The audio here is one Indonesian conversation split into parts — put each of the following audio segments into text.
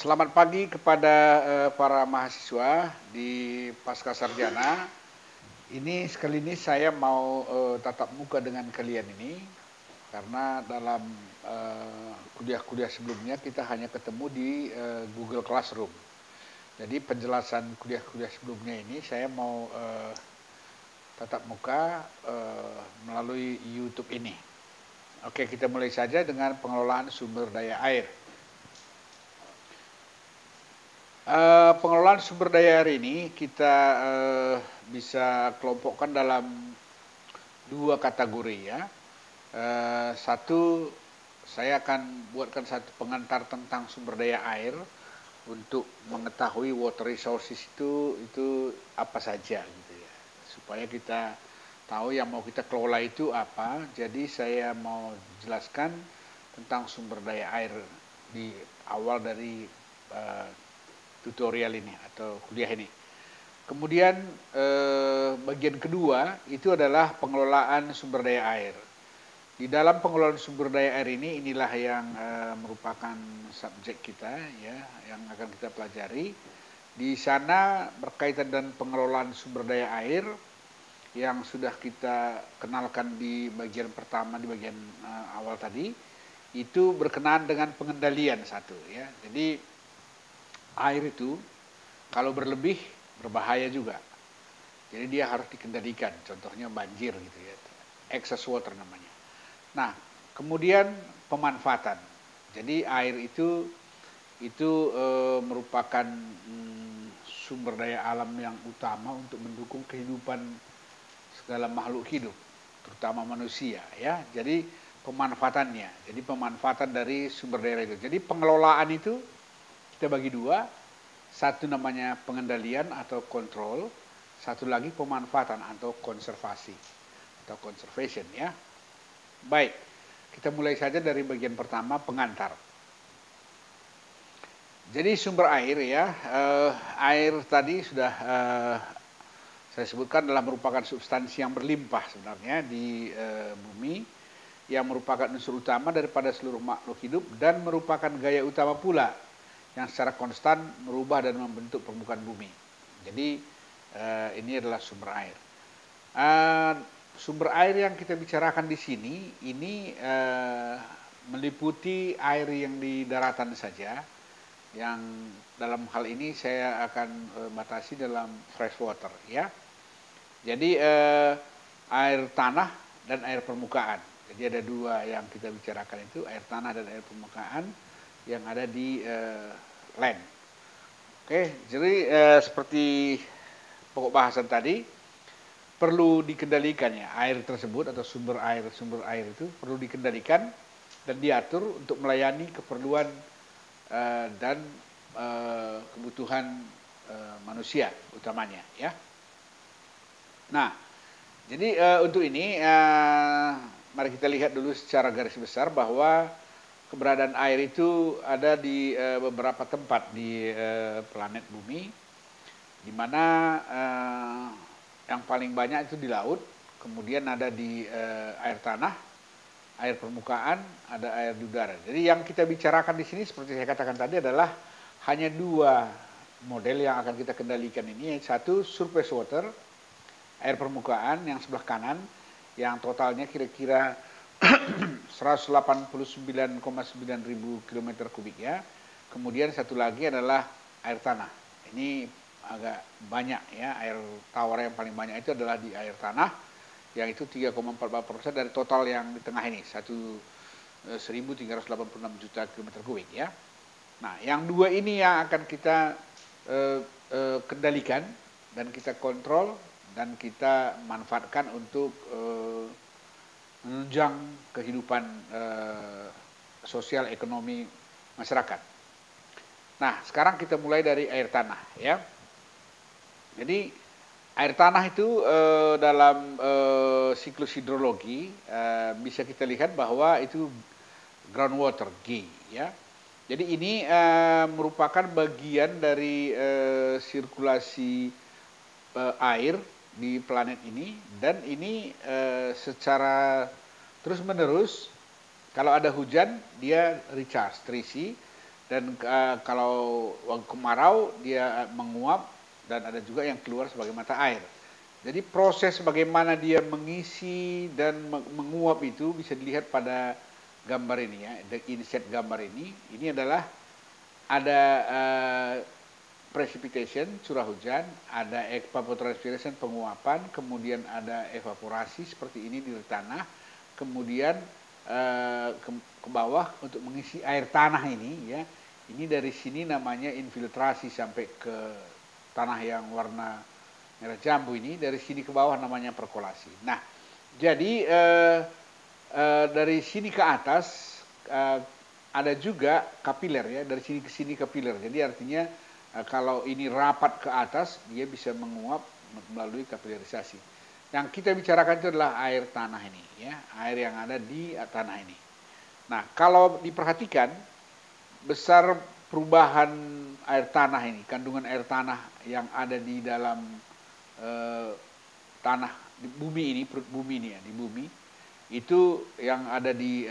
Selamat pagi kepada para mahasiswa di Pasca Sarjana. Sekali ini saya mau tatap muka dengan kalian ini karena dalam kuliah-kuliah sebelumnya kita hanya ketemu di Google Classroom. Jadi penjelasan kuliah-kuliah sebelumnya ini saya mau tatap muka melalui YouTube ini. Oke, kita mulai saja dengan pengelolaan sumber daya air. Pengelolaan sumber daya air ini kita bisa kelompokkan dalam dua kategori ya. Satu, saya akan buatkan satu pengantar tentang sumber daya air untuk mengetahui water resources itu apa saja gitu ya. Supaya kita tahu yang mau kita kelola itu apa. Jadi saya mau jelaskan tentang sumber daya air di awal dari tutorial ini atau kuliah ini. Kemudian bagian kedua itu adalah pengelolaan sumber daya air. Di dalam pengelolaan sumber daya air ini inilah yang merupakan subjek kita ya, yang akan kita pelajari. Di sana berkaitan dengan pengelolaan sumber daya air yang sudah kita kenalkan di bagian pertama, di bagian awal tadi, itu berkenaan dengan pengendalian satu ya. Jadi air itu kalau berlebih berbahaya juga. Jadi dia harus dikendalikan. Contohnya banjir gitu ya. Excess water namanya. Nah, kemudian pemanfaatan. Jadi air itu merupakan sumber daya alam yang utama untuk mendukung kehidupan segala makhluk hidup, terutama manusia ya. Jadi pemanfaatannya. Jadi pemanfaatan dari sumber daya itu. Jadi pengelolaan itu kita bagi dua, satu namanya pengendalian atau kontrol, satu lagi pemanfaatan atau konservasi atau conservation ya. Baik, kita mulai saja dari bagian pertama, pengantar. Jadi sumber air ya, air tadi sudah saya sebutkan adalah merupakan substansi yang berlimpah sebenarnya di bumi, yang merupakan unsur utama daripada seluruh makhluk hidup dan merupakan gaya utama pula yang secara konstan merubah dan membentuk permukaan bumi. Jadi ini adalah sumber air. Sumber air yang kita bicarakan di sini ini meliputi air yang di daratan saja. Yang dalam hal ini saya akan batasi dalam fresh water ya. Jadi air tanah dan air permukaan. Jadi ada dua yang kita bicarakan itu, air tanah dan air permukaan yang ada di land. Oke, jadi seperti pokok bahasan tadi, perlu dikendalikan ya air tersebut atau sumber air itu perlu dikendalikan dan diatur untuk melayani keperluan dan kebutuhan manusia utamanya ya. Nah, jadi untuk ini mari kita lihat dulu secara garis besar bahwa keberadaan air itu ada di beberapa tempat di planet bumi, di mana yang paling banyak itu di laut, kemudian ada di air tanah, air permukaan, ada air di udara. Jadi yang kita bicarakan di sini seperti saya katakan tadi adalah hanya dua model yang akan kita kendalikan ini. Satu surface water, air permukaan yang sebelah kanan, yang totalnya kira-kira 189,9 ribu kilometer kubik ya. Kemudian satu lagi adalah air tanah. Ini agak banyak ya, air tawar yang paling banyak itu adalah di air tanah, yang itu 3,44% dari total yang di tengah ini, 1.386 juta kilometer kubik ya. Nah, yang dua ini yang akan kita kendalikan dan kita kontrol dan kita manfaatkan untuk menunjang kehidupan sosial ekonomi masyarakat. Nah, sekarang kita mulai dari air tanah ya. Jadi air tanah itu dalam siklus hidrologi bisa kita lihat bahwa itu groundwater G ya. Jadi ini merupakan bagian dari sirkulasi air di planet ini, dan ini secara terus menerus kalau ada hujan dia recharge, terisi, Dan kalau waktu kemarau dia menguap dan ada juga yang keluar sebagai mata air. Jadi proses bagaimana dia mengisi dan menguap itu bisa dilihat pada gambar ini ya, insert gambar ini. Ini adalah ada precipitation, curah hujan, ada evapotranspiration, penguapan, kemudian ada evaporasi seperti ini di tanah, kemudian ke bawah untuk mengisi air tanah ini ya. Ini dari sini namanya infiltrasi sampai ke tanah yang warna merah jambu ini, dari sini ke bawah namanya perkolasi. Nah, jadi dari sini ke atas ada juga kapiler ya, dari sini ke sini kapiler. Jadi artinya kalau ini rapat ke atas, dia bisa menguap melalui kapilerisasi. Yang kita bicarakan itu adalah air tanah ini ya, air yang ada di tanah ini. Nah, kalau diperhatikan besar perubahan air tanah ini, kandungan air tanah yang ada di dalam tanah di bumi ini, perut bumi ini ya, di bumi itu yang ada di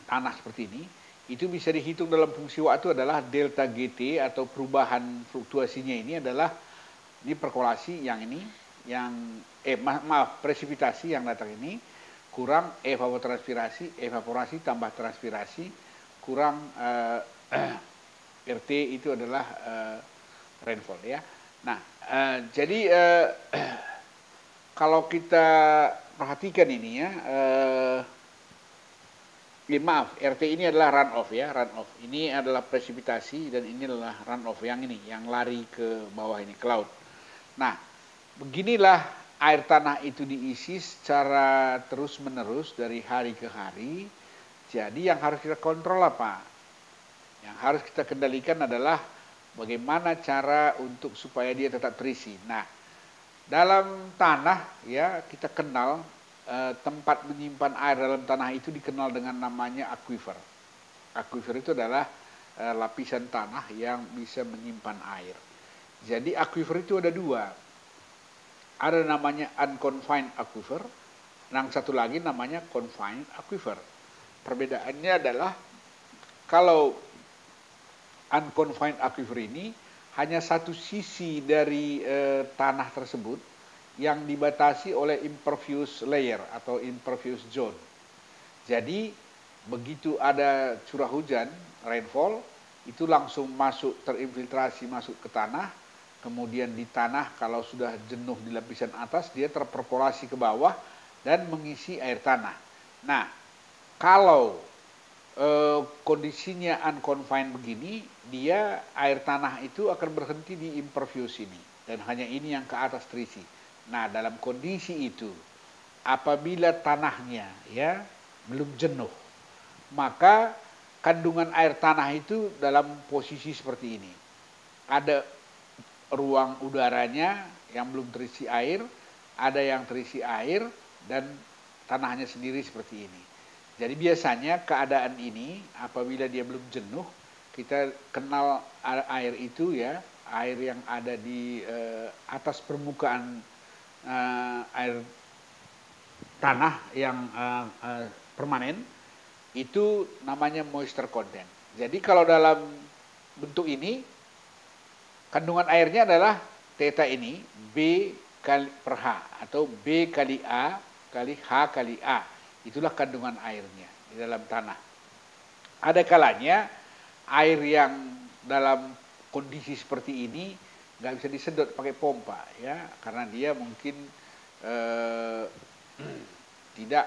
tanah seperti ini, itu bisa dihitung dalam fungsi waktu adalah delta GT atau perubahan fluktuasinya ini adalah ini perkolasi yang ini, yang presipitasi yang datang ini kurang evaporasi tambah transpirasi kurang RT itu adalah rainfall ya. Nah, jadi kalau kita perhatikan ini ya, maaf, RT ini adalah runoff ya, runoff. Ini adalah presipitasi dan ini adalah runoff yang ini, yang lari ke bawah ini, ke laut. Nah, beginilah air tanah itu diisi secara terus-menerus dari hari ke hari. Jadi yang harus kita kontrol apa? Yang harus kita kendalikan adalah bagaimana cara untuk supaya dia tetap terisi. Nah, dalam tanah ya kita kenal tempat menyimpan air dalam tanah itu dikenal dengan namanya aquifer. Aquifer itu adalah lapisan tanah yang bisa menyimpan air. Jadi aquifer itu ada dua. Ada namanya unconfined aquifer, yang satu lagi namanya confined aquifer. Perbedaannya adalah kalau unconfined aquifer ini hanya satu sisi dari tanah tersebut yang dibatasi oleh impervious layer atau impervious zone. Jadi begitu ada curah hujan, rainfall, itu langsung masuk, terinfiltrasi masuk ke tanah. Kemudian di tanah kalau sudah jenuh di lapisan atas, dia terperkolasi ke bawah dan mengisi air tanah. Nah, kalau kondisinya unconfined begini, dia air tanah itu akan berhenti di impervious ini. Dan hanya ini yang ke atas terisi. Nah, dalam kondisi itu, apabila tanahnya ya belum jenuh, maka kandungan air tanah itu dalam posisi seperti ini. Ada ruang udaranya yang belum terisi air, ada yang terisi air, dan tanahnya sendiri seperti ini. Jadi biasanya keadaan ini apabila dia belum jenuh, kita kenal air itu ya, air yang ada di atas permukaan air tanah yang permanen, itu namanya moisture content. Jadi kalau dalam bentuk ini, kandungan airnya adalah theta ini, B kali per H, atau B kali A kali H kali A. Itulah kandungan airnya di dalam tanah. Ada kalanya air yang dalam kondisi seperti ini nggak bisa disedot pakai pompa ya, karena dia mungkin tidak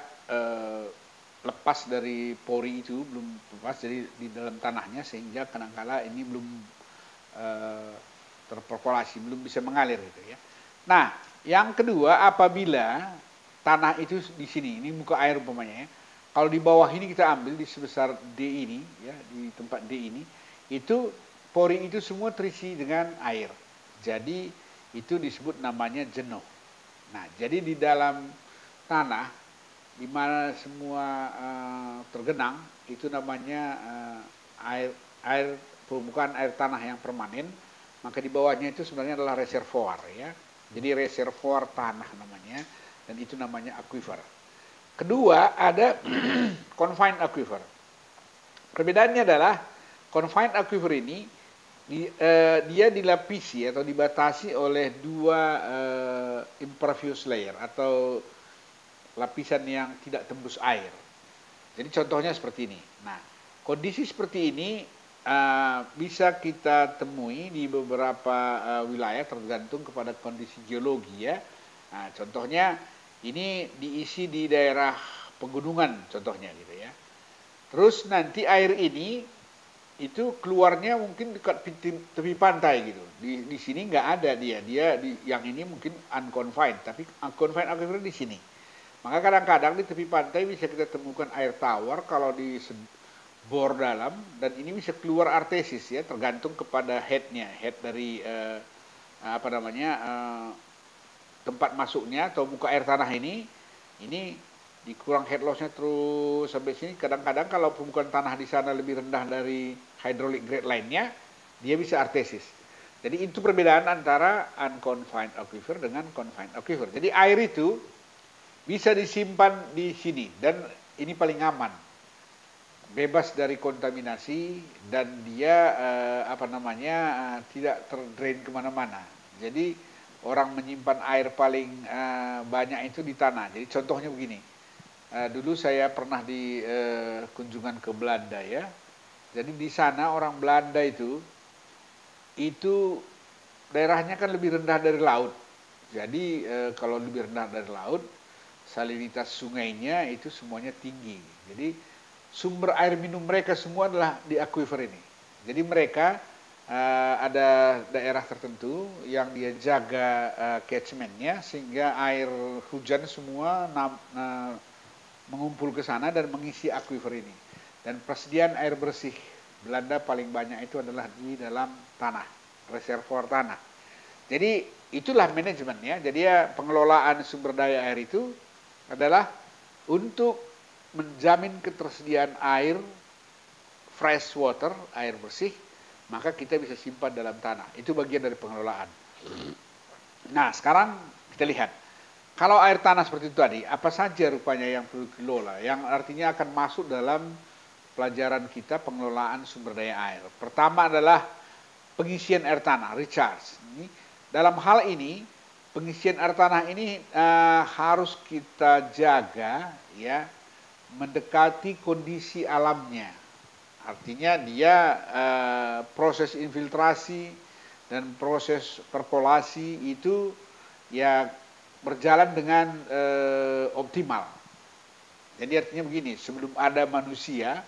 lepas dari pori itu, belum lepas dari di dalam tanahnya, sehingga kadangkala ini belum terperkolasi, belum bisa mengalir gitu ya. Nah, yang kedua, apabila tanah itu di sini, ini muka air umpamanya ya, kalau di bawah ini kita ambil di sebesar D ini ya, di tempat D ini, itu pori itu semua terisi dengan air. Jadi itu disebut namanya jenuh. Nah, jadi di dalam tanah di mana semua tergenang, itu namanya air permukaan air tanah yang permanen. Maka di bawahnya itu sebenarnya adalah reservoir ya. Jadi reservoir tanah namanya, dan itu namanya aquifer. Kedua ada confined aquifer. Perbedaannya adalah confined aquifer ini dia dilapisi atau dibatasi oleh dua impervious layer atau lapisan yang tidak tembus air. Jadi contohnya seperti ini. Nah, kondisi seperti ini bisa kita temui di beberapa wilayah tergantung kepada kondisi geologi ya. Nah, contohnya ini diisi di daerah pegunungan contohnya gitu ya. Terus nanti air ini itu keluarnya mungkin dekat tepi pantai gitu. Di sini nggak ada dia yang ini mungkin unconfined, tapi unconfined aquifer di sini. Maka kadang-kadang di tepi pantai bisa kita temukan air tawar kalau di bor dalam, dan ini bisa keluar artesis ya, tergantung kepada head dari tempat masuknya atau muka air tanah ini dikurang head lossnya terus sampai sini. Kadang-kadang kalau permukaan tanah di sana lebih rendah dari hydraulic grade lainnya, dia bisa artesis. Jadi itu perbedaan antara unconfined aquifer dengan confined aquifer. Jadi air itu bisa disimpan di sini dan ini paling aman, bebas dari kontaminasi, dan dia tidak terdrain kemana-mana. Jadi orang menyimpan air paling banyak itu di tanah. Jadi contohnya begini, dulu saya pernah di kunjungan ke Belanda ya. Jadi di sana orang Belanda itu daerahnya kan lebih rendah dari laut. Jadi kalau lebih rendah dari laut, salinitas sungainya itu semuanya tinggi. Jadi sumber air minum mereka semua adalah di aquifer ini. Jadi mereka ada daerah tertentu yang dia jaga catchmentnya sehingga air hujan semua mengumpul ke sana dan mengisi aquifer ini. Dan persediaan air bersih Belanda paling banyak itu adalah di dalam tanah, reservoir tanah. Jadi itulah manajemennya. Jadi ya pengelolaan sumber daya air itu adalah untuk menjamin ketersediaan air fresh water, air bersih, maka kita bisa simpan dalam tanah. Itu bagian dari pengelolaan. Nah, sekarang kita lihat. Kalau air tanah seperti itu tadi, apa saja rupanya yang perlu dikelola, yang artinya akan masuk dalam pelajaran kita pengelolaan sumber daya air. Pertama adalah pengisian air tanah, recharge. Dalam hal ini, pengisian air tanah ini harus kita jaga ya, mendekati kondisi alamnya. Artinya dia proses infiltrasi dan proses perkolasi itu ya berjalan dengan optimal. Jadi artinya begini, sebelum ada manusia,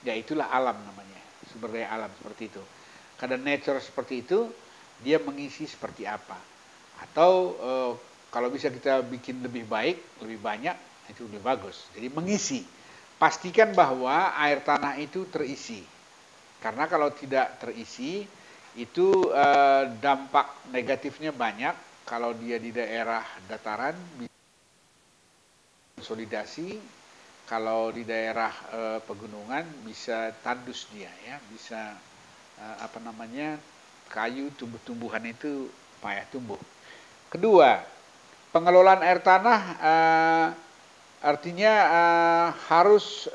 ya itulah alam namanya, sumber daya alam seperti itu. Kadang nature seperti itu, dia mengisi seperti apa. Atau kalau bisa kita bikin lebih baik, lebih banyak, itu lebih bagus. Jadi mengisi. Pastikan bahwa air tanah itu terisi. Karena kalau tidak terisi, itu dampak negatifnya banyak. Kalau dia di daerah dataran, konsolidasi. Kalau di daerah pegunungan bisa tandus dia ya, bisa kayu tumbuh-tumbuhan itu payah tumbuh. Kedua, pengelolaan air tanah artinya harus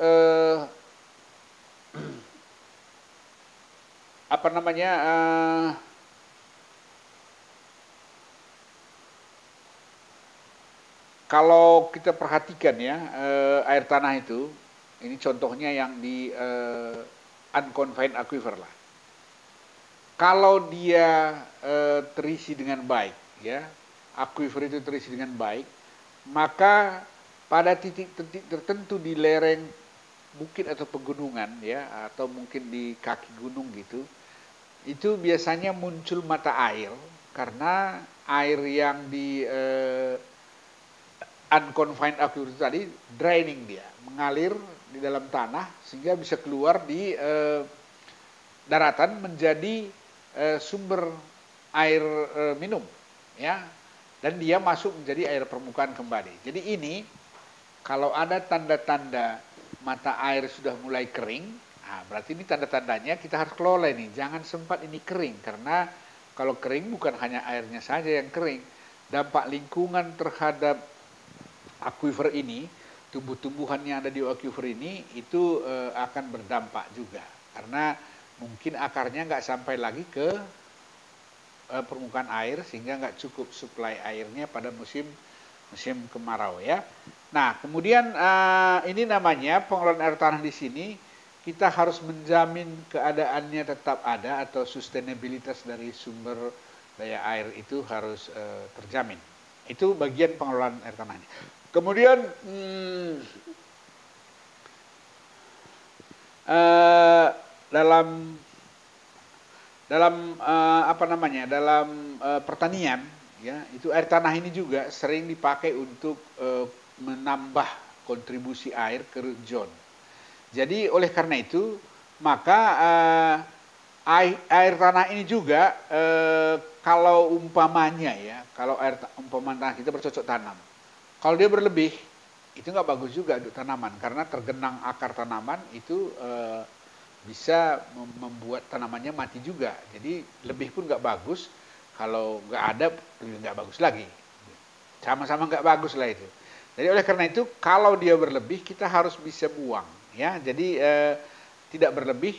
kalau kita perhatikan ya, air tanah itu, ini contohnya yang di unconfined aquifer lah. Kalau dia terisi dengan baik, ya, aquifer itu terisi dengan baik, maka pada titik-titik tertentu di lereng bukit atau pegunungan, ya, atau mungkin di kaki gunung gitu, itu biasanya muncul mata air karena air yang di unconfined aquifer itu tadi draining, dia mengalir di dalam tanah sehingga bisa keluar di daratan menjadi sumber air minum ya, dan dia masuk menjadi air permukaan kembali. Jadi ini kalau ada tanda-tanda mata air sudah mulai kering, nah berarti ini tanda-tandanya kita harus kelola ini, jangan sempat ini kering, karena kalau kering bukan hanya airnya saja yang kering, dampak lingkungan terhadap aquifer ini tumbuh-tumbuhan yang ada di aquifer ini itu akan berdampak juga. Karena mungkin akarnya nggak sampai lagi ke permukaan air sehingga nggak cukup suplai airnya pada musim kemarau ya. Nah, kemudian ini namanya pengelolaan air tanah di sini kita harus menjamin keadaannya tetap ada atau sustainabilitas dari sumber daya air itu harus terjamin. Itu bagian pengelolaan air tanahnya. Kemudian dalam pertanian ya, itu air tanah ini juga sering dipakai untuk menambah kontribusi air ke zon. Jadi oleh karena itu maka air tanah ini juga kalau umpamanya ya, kalau umpamanya kita bercocok tanam, kalau dia berlebih itu nggak bagus juga untuk tanaman karena tergenang akar tanaman itu bisa membuat tanamannya mati juga. Jadi lebih pun nggak bagus, kalau nggak ada lebih nggak bagus lagi. Sama-sama nggak bagus lah itu. Jadi oleh karena itu kalau dia berlebih kita harus bisa buang ya. Jadi tidak berlebih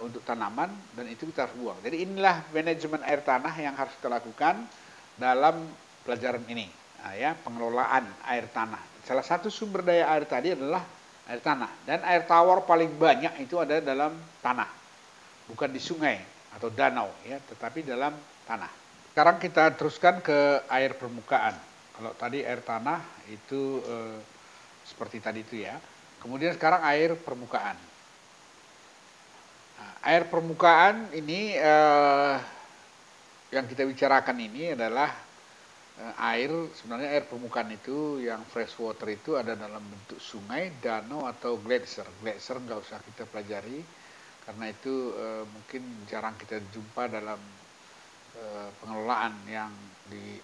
untuk tanaman dan itu kita harus buang. Jadi inilah manajemen air tanah yang harus kita lakukan dalam pelajaran ini. Nah, ya, pengelolaan air tanah. Salah satu sumber daya air tadi adalah air tanah. Dan air tawar paling banyak itu ada dalam tanah. Bukan di sungai atau danau ya, tetapi dalam tanah. Sekarang kita teruskan ke air permukaan. Kalau tadi air tanah itu seperti tadi itu ya. Kemudian sekarang air permukaan. Nah, air permukaan ini yang kita bicarakan ini adalah air, sebenarnya air permukaan itu yang fresh water itu ada dalam bentuk sungai, danau atau glacier. Glacier nggak usah kita pelajari karena itu mungkin jarang kita jumpa dalam pengelolaan yang di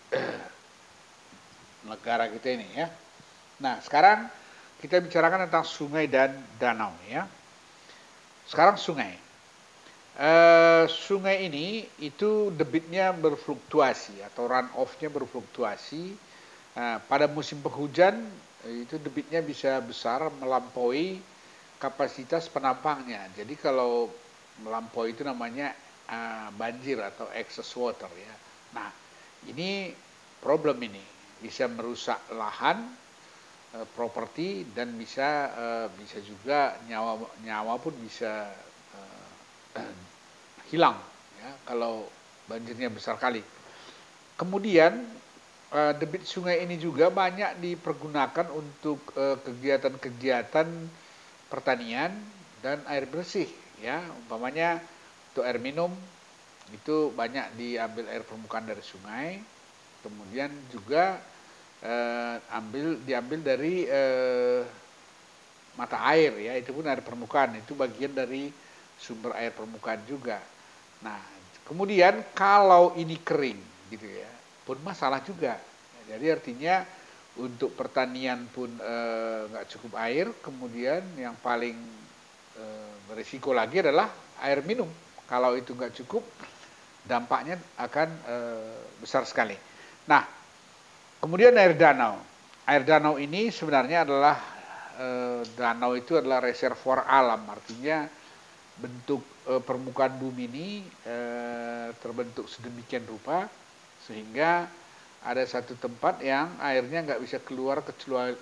negara kita ini ya. Nah, sekarang kita bicarakan tentang sungai dan danau ya. Sekarang sungai. Sungai ini itu debitnya berfluktuasi atau run off-nya berfluktuasi. Pada musim penghujan itu debitnya bisa besar melampaui kapasitas penampangnya. Jadi kalau melampaui itu namanya banjir atau excess water ya. Nah, ini problem ini bisa merusak lahan, properti dan bisa juga nyawa pun bisa hilang ya kalau banjirnya besar kali. Kemudian debit sungai ini juga banyak dipergunakan untuk kegiatan-kegiatan pertanian dan air bersih ya, umpamanya untuk air minum itu banyak diambil air permukaan dari sungai. Kemudian juga diambil dari mata air ya, itu pun air permukaan, itu bagian dari sumber air permukaan juga. Nah, kemudian kalau ini kering gitu ya, pun masalah juga. Jadi artinya untuk pertanian pun nggak cukup air. Kemudian yang paling berisiko lagi adalah air minum. Kalau itu nggak cukup, dampaknya akan besar sekali. Nah, kemudian air danau. Air danau ini sebenarnya adalah danau itu adalah reservoir alam, artinya bentuk permukaan bumi ini terbentuk sedemikian rupa sehingga ada satu tempat yang airnya nggak bisa keluar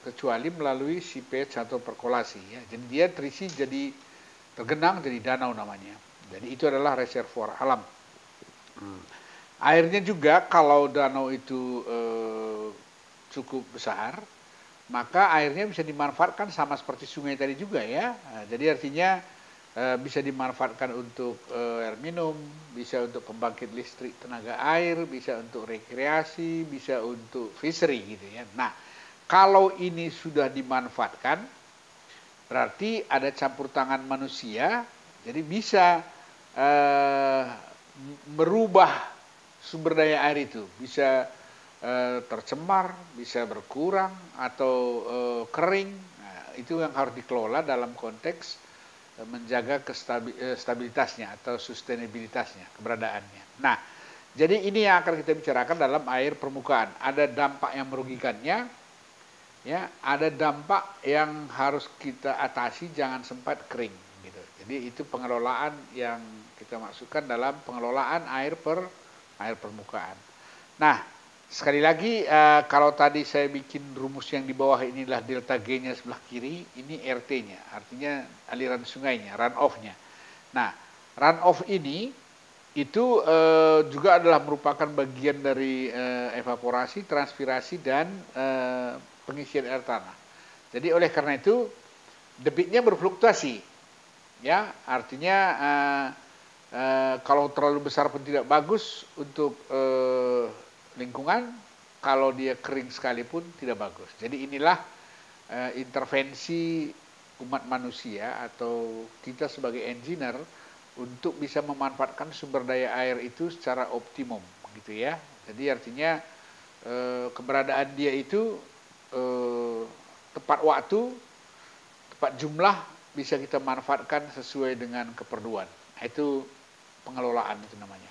kecuali melalui seepage atau perkolasi ya. Jadi dia terisi jadi tergenang jadi danau namanya. Jadi itu adalah reservoir alam. Airnya juga kalau danau itu cukup besar, maka airnya bisa dimanfaatkan sama seperti sungai tadi juga ya. Nah, jadi artinya bisa dimanfaatkan untuk air minum, bisa untuk pembangkit listrik tenaga air, bisa untuk rekreasi, bisa untuk fishery gitu ya. Nah, kalau ini sudah dimanfaatkan, berarti ada campur tangan manusia, jadi bisa merubah sumber daya air itu, bisa tercemar, bisa berkurang atau kering. Nah, itu yang harus dikelola dalam konteks menjaga stabilitasnya atau sustainabilitasnya, keberadaannya. Nah, jadi ini yang akan kita bicarakan dalam air permukaan. Ada dampak yang merugikannya ya ada dampak yang harus kita atasi, jangan sempat kering gitu. Jadi itu pengelolaan yang kita masukkan dalam pengelolaan air permukaan. Nah, sekali lagi kalau tadi saya bikin rumus yang di bawah inilah delta G-nya sebelah kiri, ini RT-nya, artinya aliran sungainya, runoff-nya. Nah, runoff ini itu juga adalah merupakan bagian dari evaporasi, transpirasi, dan pengisian air tanah. Jadi oleh karena itu debitnya berfluktuasi, ya artinya kalau terlalu besar pun tidak bagus untuk lingkungan, kalau dia kering sekalipun tidak bagus. Jadi inilah intervensi umat manusia atau kita sebagai engineer untuk bisa memanfaatkan sumber daya air itu secara optimum, gitu ya. Jadi artinya keberadaan dia itu tepat waktu, tepat jumlah, bisa kita manfaatkan sesuai dengan keperluan. Itu pengelolaan itu namanya.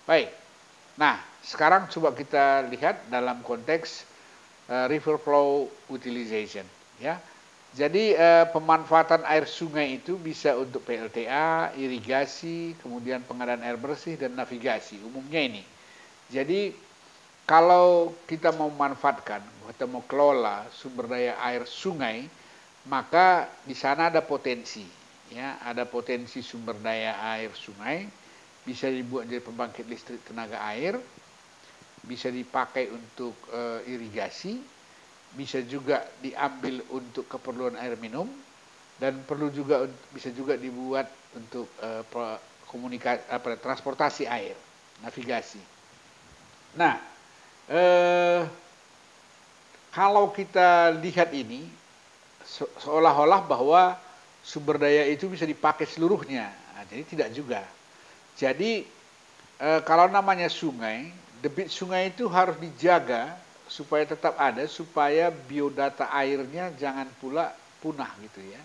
Baik. Nah, sekarang coba kita lihat dalam konteks river flow utilization, ya. Jadi pemanfaatan air sungai itu bisa untuk PLTA, irigasi, kemudian pengadaan air bersih dan navigasi. Umumnya ini. Jadi kalau kita mau memanfaatkan, kita mau kelola sumber daya air sungai, maka di sana ada potensi, ya, ada potensi sumber daya air sungai, bisa dibuat jadi pembangkit listrik tenaga air, bisa dipakai untuk irigasi, bisa juga diambil untuk keperluan air minum, dan bisa juga dibuat untuk transportasi air, navigasi. Nah, kalau kita lihat ini seolah-olah bahwa sumber daya itu bisa dipakai seluruhnya, nah, jadi tidak juga. Jadi kalau namanya sungai, debit sungai itu harus dijaga supaya tetap ada, supaya biodata airnya jangan pula punah gitu ya.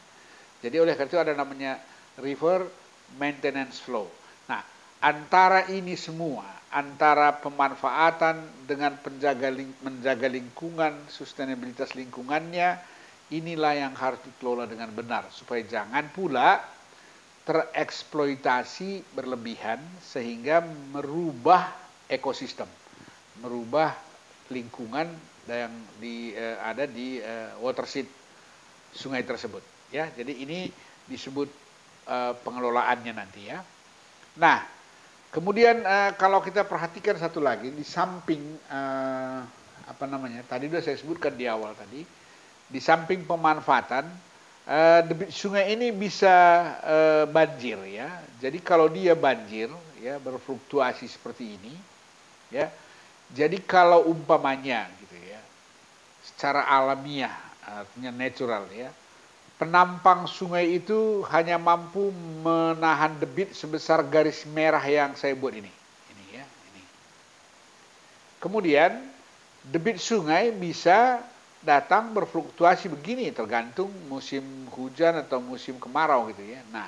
Jadi oleh karena itu ada namanya river maintenance flow. Nah, antara ini semua, antara pemanfaatan dengan menjaga lingkungan, sustainabilitas lingkungannya, inilah yang harus dikelola dengan benar supaya jangan pula tereksploitasi berlebihan sehingga merubah ekosistem, merubah lingkungan yang ada di watershed sungai tersebut, ya. Jadi ini disebut pengelolaannya nanti, ya. Nah, kemudian kalau kita perhatikan satu lagi di samping tadi sudah saya sebutkan di awal tadi, di samping pemanfaatan debit sungai ini bisa banjir, ya. Jadi kalau dia banjir, ya, berfluktuasi seperti ini, ya. Jadi kalau umpamanya gitu ya, secara alamiah, artinya natural, ya, penampang sungai itu hanya mampu menahan debit sebesar garis merah yang saya buat ini. Ini ya, ini. Kemudian debit sungai bisa datang berfluktuasi begini tergantung musim hujan atau musim kemarau gitu ya. Nah,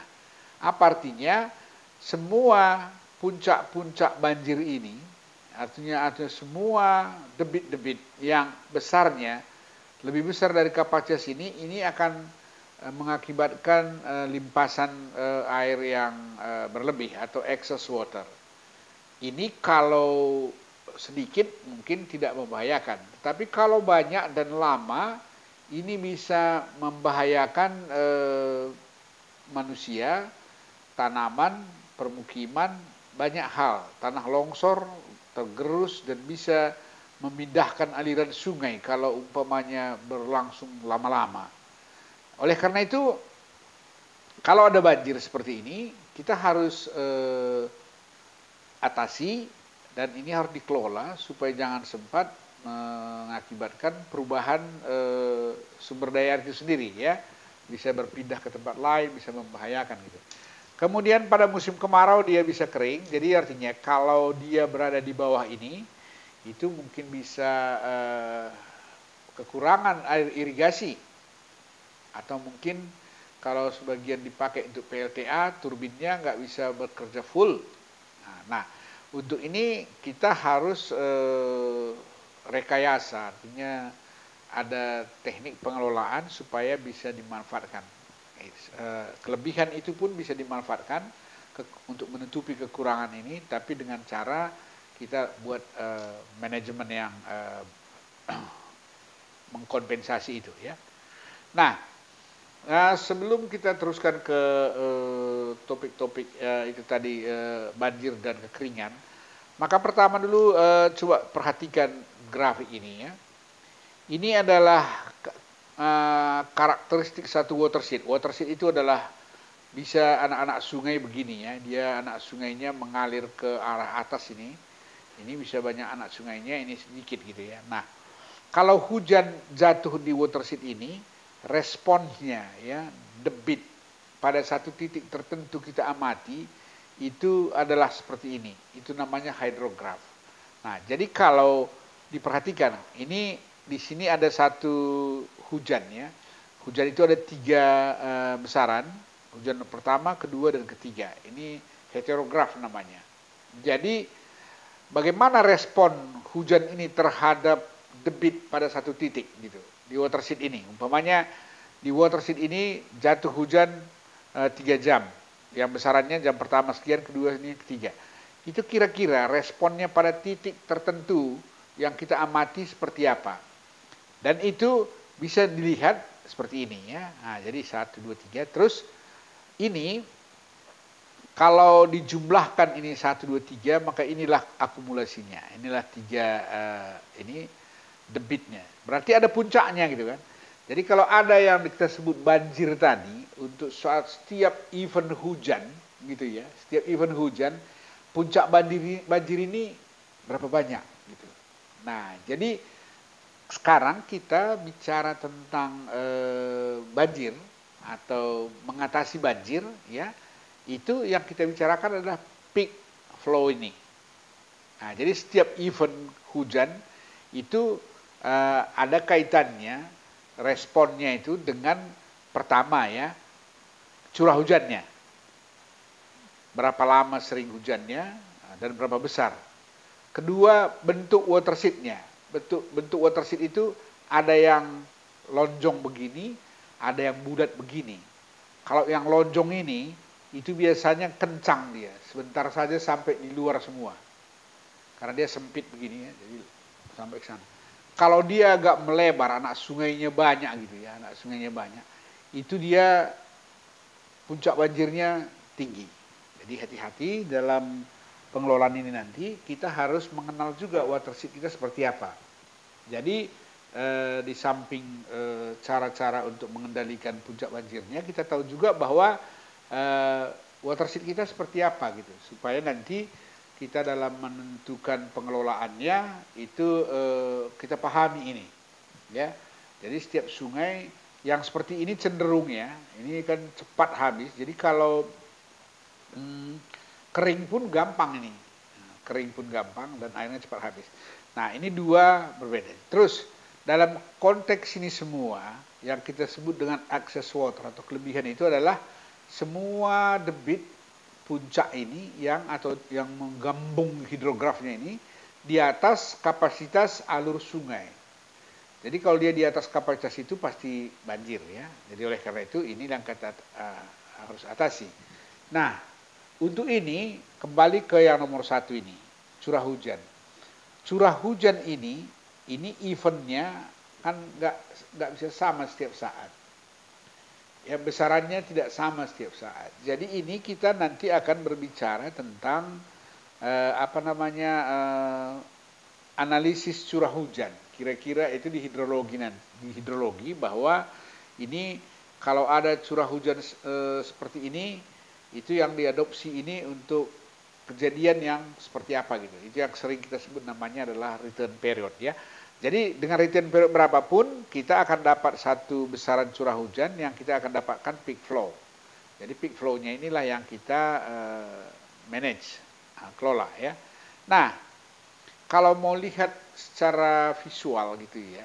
apa artinya? Semua puncak-puncak banjir ini, artinya ada semua debit-debit yang besarnya lebih besar dari kapasitas ini akan mengakibatkan limpasan air yang berlebih atau excess water. Ini kalau sedikit mungkin tidak membahayakan, tapi kalau banyak dan lama ini bisa membahayakan manusia, tanaman, permukiman, banyak hal, tanah longsor, tergerus, dan bisa memindahkan aliran sungai kalau umpamanya berlangsung lama-lama. Oleh karena itu, kalau ada banjir seperti ini, kita harus atasi, dan ini harus dikelola supaya jangan sempat mengakibatkan perubahan sumber daya itu sendiri, ya. Bisa berpindah ke tempat lain, bisa membahayakan gitu. Kemudian pada musim kemarau dia bisa kering, jadi artinya kalau dia berada di bawah ini, itu mungkin bisa kekurangan air irigasi, atau mungkin kalau sebagian dipakai untuk PLTA, turbinnya nggak bisa bekerja full. Nah, untuk ini kita harus rekayasa, artinya ada teknik pengelolaan supaya bisa dimanfaatkan. Kelebihan itu pun bisa dimanfaatkan untuk menutupi kekurangan ini, tapi dengan cara kita buat manajemen yang mengkompensasi itu ya. Nah, sebelum kita teruskan ke topik-topik itu tadi banjir dan kekeringan, maka pertama dulu coba perhatikan grafik ini ya. Ini adalah karakteristik satu watershed. Watershed itu adalah bisa anak-anak sungai begini ya. Dia anak sungainya mengalir ke arah atas ini. Ini bisa banyak anak sungainya, ini sedikit gitu ya. Nah, kalau hujan jatuh di watershed ini, responsnya ya, debit pada satu titik tertentu kita amati itu adalah seperti ini. Itu namanya hydrograph. Nah, jadi kalau diperhatikan, ini di sini ada satu hujan ya. Hujan itu ada 3 besaran. Hujan pertama, kedua, dan ketiga. Ini heterograf namanya. Jadi bagaimana respon hujan ini terhadap debit pada satu titik gitu di watershed ini. Umpamanya di watershed ini jatuh hujan 3 jam. Yang besarannya jam pertama sekian, kedua ini ketiga. Itu kira-kira responnya pada titik tertentu yang kita amati seperti apa. Dan itu bisa dilihat seperti ini ya. Nah, jadi 1, 2, 3. Terus ini kalau dijumlahkan ini 1, 2, 3, maka inilah akumulasinya. Inilah 3 ini debitnya. Berarti ada puncaknya gitu kan. Jadi kalau ada yang kita sebut banjir tadi, untuk saat setiap event hujan gitu ya, setiap event hujan, puncak banjir ini berapa banyak gitu. Nah, jadi sekarang kita bicara tentang banjir atau mengatasi banjir ya. Itu yang kita bicarakan adalah peak flow ini. Nah, jadi setiap event hujan itu ada kaitannya, responnya itu dengan pertama ya, curah hujannya. Berapa lama sering hujannya dan berapa besar. Kedua, bentuk watershed-nya. Bentuk watershed itu ada yang lonjong begini, ada yang bulat begini. Kalau yang lonjong ini, itu biasanya kencang dia, sebentar saja sampai di luar semua. Karena dia sempit begini ya, jadi sampai ke sana. Kalau dia agak melebar, anak sungainya banyak gitu ya, anak sungainya banyak, itu dia puncak banjirnya tinggi. Jadi hati-hati dalam pengelolaan ini nanti, kita harus mengenal juga watershed kita seperti apa. Jadi di samping cara-cara untuk mengendalikan puncak banjirnya, kita tahu juga bahwa watershed kita seperti apa gitu, supaya nanti kita dalam menentukan pengelolaannya itu kita pahami ini ya. Jadi setiap sungai yang seperti ini cenderung ya, ini kan cepat habis. Jadi kalau kering pun gampang ini, kering pun gampang dan airnya cepat habis. Nah, ini 2 berbeda. Terus dalam konteks ini semua yang kita sebut dengan excess water atau kelebihan itu adalah semua debit puncak ini yang menggambung hidrografnya ini di atas kapasitas alur sungai. Jadi kalau dia di atas kapasitas itu pasti banjir ya. Jadi oleh karena itu ini yang kita harus atasi. Nah, untuk ini kembali ke yang nomor 1 ini, curah hujan. Curah hujan ini eventnya kan nggak bisa sama setiap saat. Ya, besarannya tidak sama setiap saat. Jadi ini kita nanti akan berbicara tentang analisis curah hujan. Kira-kira itu di hidrologi bahwa ini kalau ada curah hujan seperti ini, itu yang diadopsi ini untuk kejadian yang seperti apa gitu. Itu yang sering kita sebut namanya adalah return period ya. Jadi dengan return period berapapun, kita akan dapat satu besaran curah hujan yang kita akan dapatkan peak flow. Jadi peak flow-nya inilah yang kita manage, kelola ya. Nah, kalau mau lihat secara visual gitu ya,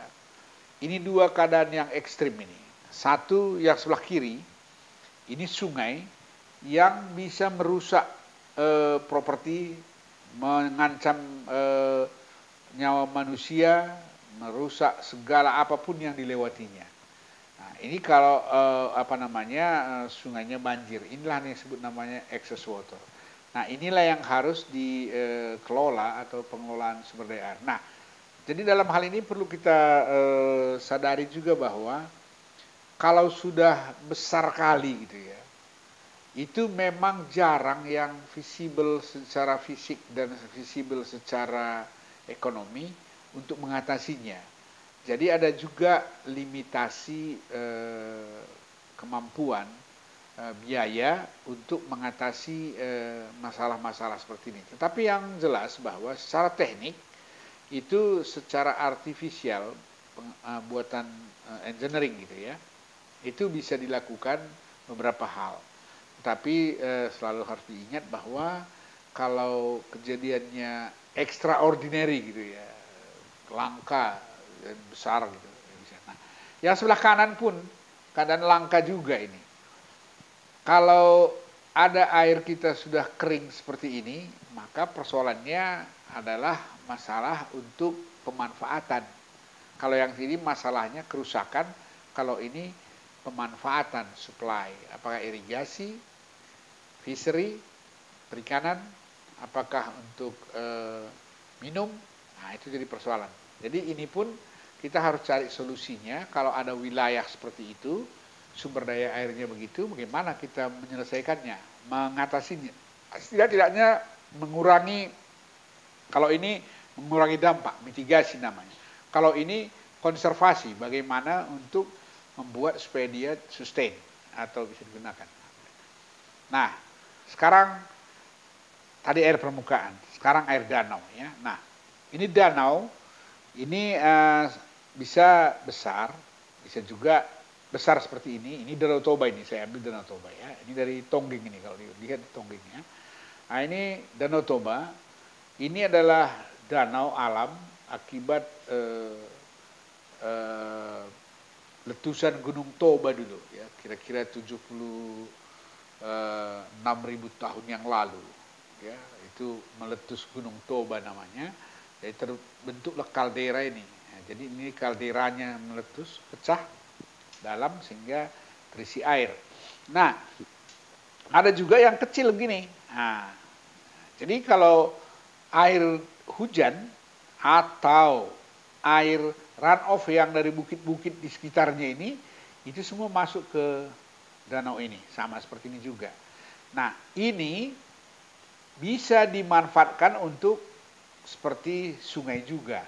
ini 2 keadaan yang ekstrim ini. Satu yang sebelah kiri, ini sungai yang bisa merusak properti, mengancam nyawa manusia, merusak segala apapun yang dilewatinya. Nah, ini kalau sungainya banjir, inilah yang disebut namanya excess water. Nah, inilah yang harus dikelola atau pengelolaan sumber daya air. Nah, jadi dalam hal ini perlu kita sadari juga bahwa kalau sudah besar kali gitu ya, itu memang jarang yang visible secara fisik dan visible secara ekonomi untuk mengatasinya. Jadi ada juga limitasi kemampuan biaya untuk mengatasi masalah-masalah seperti ini. Tetapi yang jelas bahwa secara teknik itu secara artifisial buatan engineering gitu ya, itu bisa dilakukan beberapa hal. Tapi selalu harus diingat bahwa kalau kejadiannya extraordinary gitu ya, langka dan besar gitu. Nah, yang sebelah kanan pun keadaan langka juga ini. Kalau ada air kita sudah kering seperti ini, maka persoalannya adalah masalah untuk pemanfaatan. Kalau yang ini masalahnya kerusakan, kalau ini pemanfaatan supply, apakah irigasi, fishery, perikanan, apakah untuk minum, nah itu jadi persoalan. Jadi ini pun kita harus cari solusinya. Kalau ada wilayah seperti itu, sumber daya airnya begitu, bagaimana kita menyelesaikannya, mengatasinya. Setidaknya mengurangi, kalau ini mengurangi dampak, mitigasi namanya. Kalau ini konservasi, bagaimana untuk membuat supaya dia sustain atau bisa digunakan. Nah, sekarang tadi air permukaan, sekarang air danau ya. Nah, ini danau, ini bisa besar, bisa juga besar seperti ini. Ini Danau Toba ini, saya ambil Danau Toba ya. Ini dari Tongging ini kalau dilihat di Tongging ya. Nah, ini Danau Toba. Ini adalah danau alam akibat letusan Gunung Toba dulu ya, kira-kira 76.000 tahun yang lalu ya, itu meletus Gunung Toba namanya. Jadi terbentuklah kaldera ini. Nah, jadi ini kalderanya meletus, pecah dalam sehingga terisi air. Nah, ada juga yang kecil begini. Nah, jadi kalau air hujan atau air runoff yang dari bukit-bukit di sekitarnya ini, itu semua masuk ke danau ini, sama seperti ini juga. Nah, ini bisa dimanfaatkan untuk seperti sungai juga.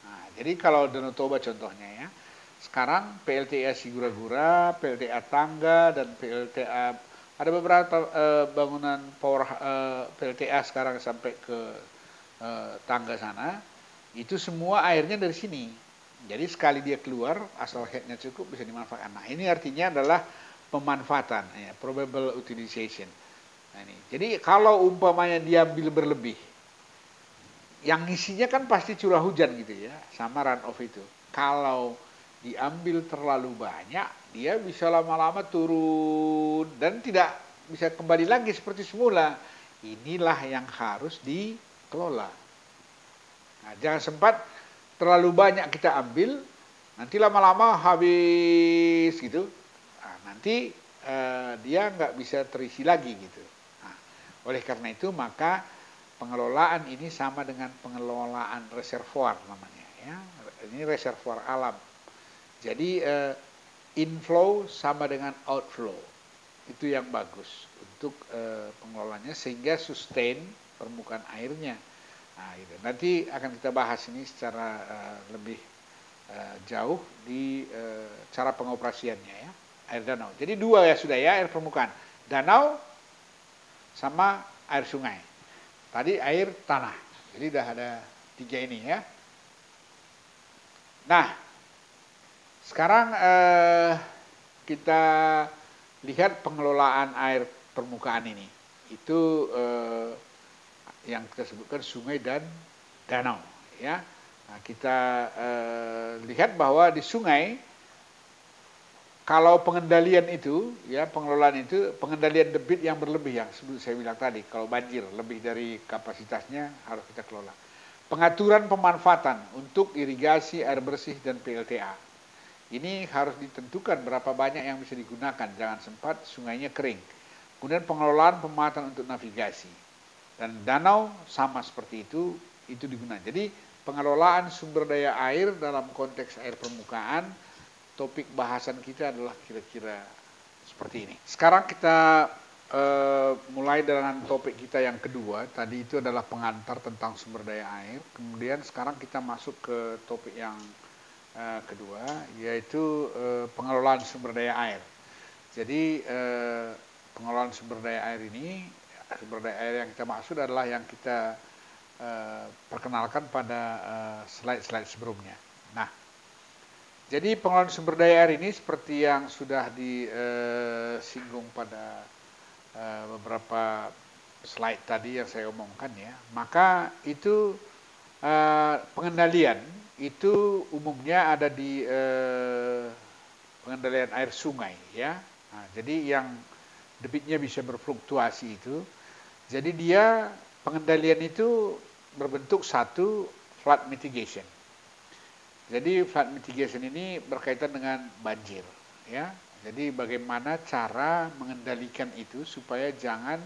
Nah, jadi kalau Danau Toba contohnya ya, sekarang PLTA Sigura-gura, PLTA Tangga, dan PLTA, ada beberapa bangunan power PLTA sekarang sampai ke Tangga sana, itu semua airnya dari sini. Jadi sekali dia keluar, asal headnya cukup, bisa dimanfaatkan. Nah, ini artinya adalah pemanfaatan, ya, probable utilization. Nah, ini. Jadi kalau umpamanya diambil berlebih, yang isinya kan pasti curah hujan gitu ya, sama runoff itu. Kalau diambil terlalu banyak, dia bisa lama-lama turun dan tidak bisa kembali lagi seperti semula. Inilah yang harus dikelola. Nah, jangan sempat terlalu banyak kita ambil, nanti lama-lama habis gitu. Nah, nanti dia nggak bisa terisi lagi gitu. Nah, oleh karena itu maka pengelolaan ini sama dengan pengelolaan reservoir namanya ya. Ini reservoir alam. Jadi inflow sama dengan outflow. Itu yang bagus untuk pengelolaannya sehingga sustain permukaan airnya. Nah, gitu. Nanti akan kita bahas ini secara lebih jauh di cara pengoperasiannya ya, air danau. Jadi dua ya sudah ya, air permukaan, danau sama air sungai. Tadi air tanah. Jadi udah ada 3 ini ya. Nah, sekarang kita lihat pengelolaan air permukaan ini. Itu yang kita sebutkan sungai dan danau ya. Nah, kita lihat bahwa di sungai kalau pengendalian itu ya, pengelolaan itu pengendalian debit yang berlebih yang sebelum saya bilang tadi, kalau banjir lebih dari kapasitasnya harus kita kelola. Pengaturan pemanfaatan untuk irigasi, air bersih, dan PLTA. Ini harus ditentukan berapa banyak yang bisa digunakan, jangan sempat sungainya kering. Kemudian pengelolaan pemanfaatan untuk navigasi. Dan danau sama seperti itu digunakan. Jadi pengelolaan sumber daya air dalam konteks air permukaan, topik bahasan kita adalah kira-kira seperti ini. Sekarang kita mulai dengan topik kita yang kedua. Tadi itu adalah pengantar tentang sumber daya air. Kemudian sekarang kita masuk ke topik yang kedua, yaitu pengelolaan sumber daya air. Jadi pengelolaan sumber daya air ini, sumber daya air yang kita maksud adalah yang kita perkenalkan pada slide-slide sebelumnya. Nah, jadi pengelolaan sumber daya air ini seperti yang sudah disinggung pada beberapa slide tadi yang saya omongkan ya, maka itu pengendalian itu umumnya ada di pengendalian air sungai ya. Nah, jadi yang debitnya bisa berfluktuasi itu, jadi dia pengendalian itu berbentuk satu flood mitigation. Jadi flood mitigation ini berkaitan dengan banjir ya. Jadi bagaimana cara mengendalikan itu supaya jangan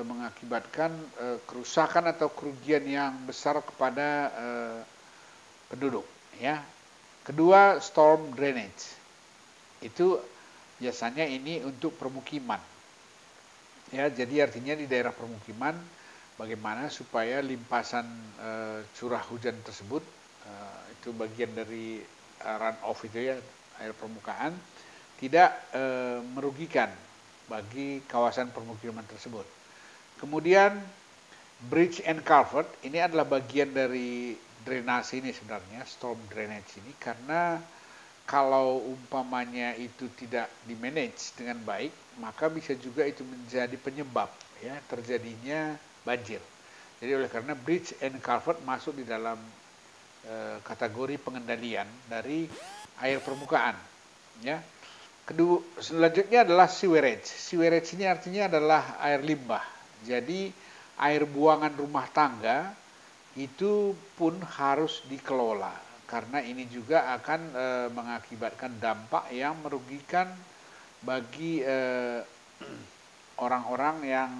mengakibatkan kerusakan atau kerugian yang besar kepada penduduk ya. Kedua, storm drainage. Itu biasanya ini untuk permukiman. Ya, jadi artinya di daerah permukiman bagaimana supaya limpasan curah hujan tersebut itu bagian dari runoff itu ya, air permukaan, tidak merugikan bagi kawasan permukiman tersebut. Kemudian bridge and culvert ini adalah bagian dari drainase ini sebenarnya, storm drainage ini, karena kalau umpamanya itu tidak dimanage dengan baik, maka bisa juga itu menjadi penyebab ya terjadinya banjir. Jadi oleh karena bridge and culvert masuk di dalam kategori pengendalian dari air permukaan ya. Kedua, selanjutnya adalah sewerage. Sewerage ini artinya adalah air limbah. Jadi air buangan rumah tangga itu pun harus dikelola, karena ini juga akan mengakibatkan dampak yang merugikan bagi orang-orang yang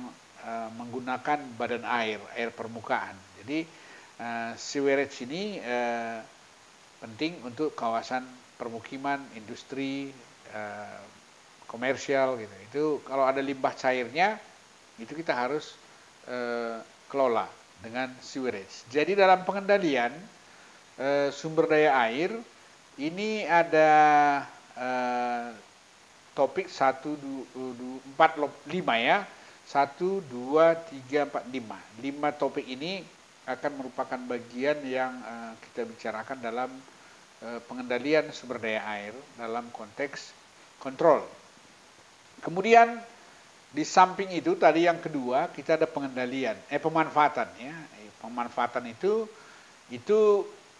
menggunakan badan air permukaan. Jadi sewerage ini penting untuk kawasan permukiman, industri, komersial gitu. Itu kalau ada limbah cairnya itu kita harus kelola dengan sewerage. Jadi dalam pengendalian sumber daya air ini ada topik 1, 2, 4, 5 ya. 1, 2, 3, 4, 5. 5 topik ini akan merupakan bagian yang kita bicarakan dalam pengendalian sumber daya air dalam konteks kontrol. Kemudian di samping itu tadi yang kedua kita ada pengendalian, pemanfaatan ya. Pemanfaatan itu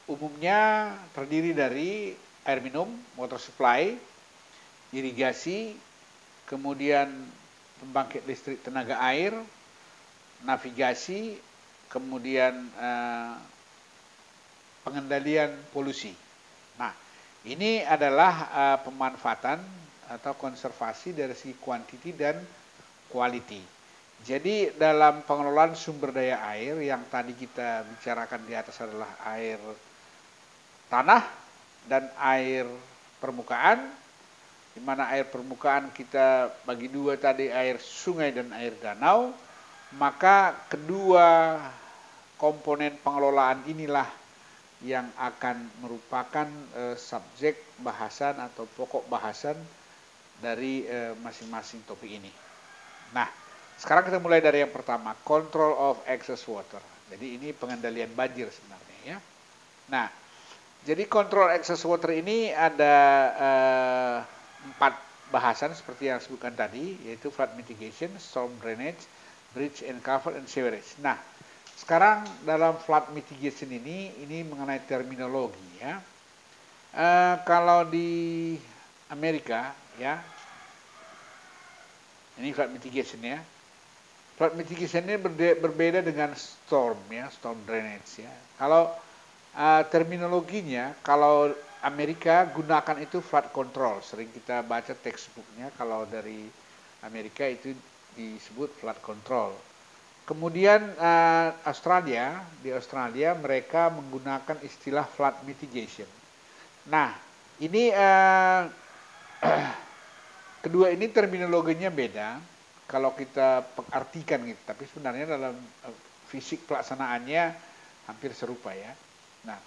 umumnya terdiri dari air minum, water supply, irigasi, kemudian pembangkit listrik tenaga air, navigasi, kemudian pengendalian polusi. Nah, ini adalah pemanfaatan atau konservasi dari segi kuantiti dan quality. Jadi dalam pengelolaan sumber daya air yang tadi kita bicarakan di atas adalah air tanah dan air permukaan, di mana air permukaan kita bagi dua tadi, air sungai dan air danau, maka kedua komponen pengelolaan inilah yang akan merupakan subjek bahasan atau pokok bahasan dari masing-masing topik ini. Nah, sekarang kita mulai dari yang pertama, control of excess water. Jadi ini pengendalian banjir sebenarnya ya. Nah, jadi control excess water ini ada 4 bahasan seperti yang disebutkan tadi, yaitu flood mitigation, storm drainage, bridge and culvert, and sewerage. Nah, sekarang dalam flood mitigation ini mengenai terminologi ya. Kalau di Amerika ya, ini flood mitigation ya. Flood mitigation ini berbeda dengan storm ya, storm drainage ya. Kalau terminologinya, kalau Amerika gunakan itu flood control. Sering kita baca textbooknya, kalau dari Amerika itu disebut flood control. Kemudian di Australia mereka menggunakan istilah flood mitigation. Nah, ini kedua ini terminologinya beda kalau kita artikan gitu, tapi sebenarnya dalam fisik pelaksanaannya hampir serupa ya. Nah,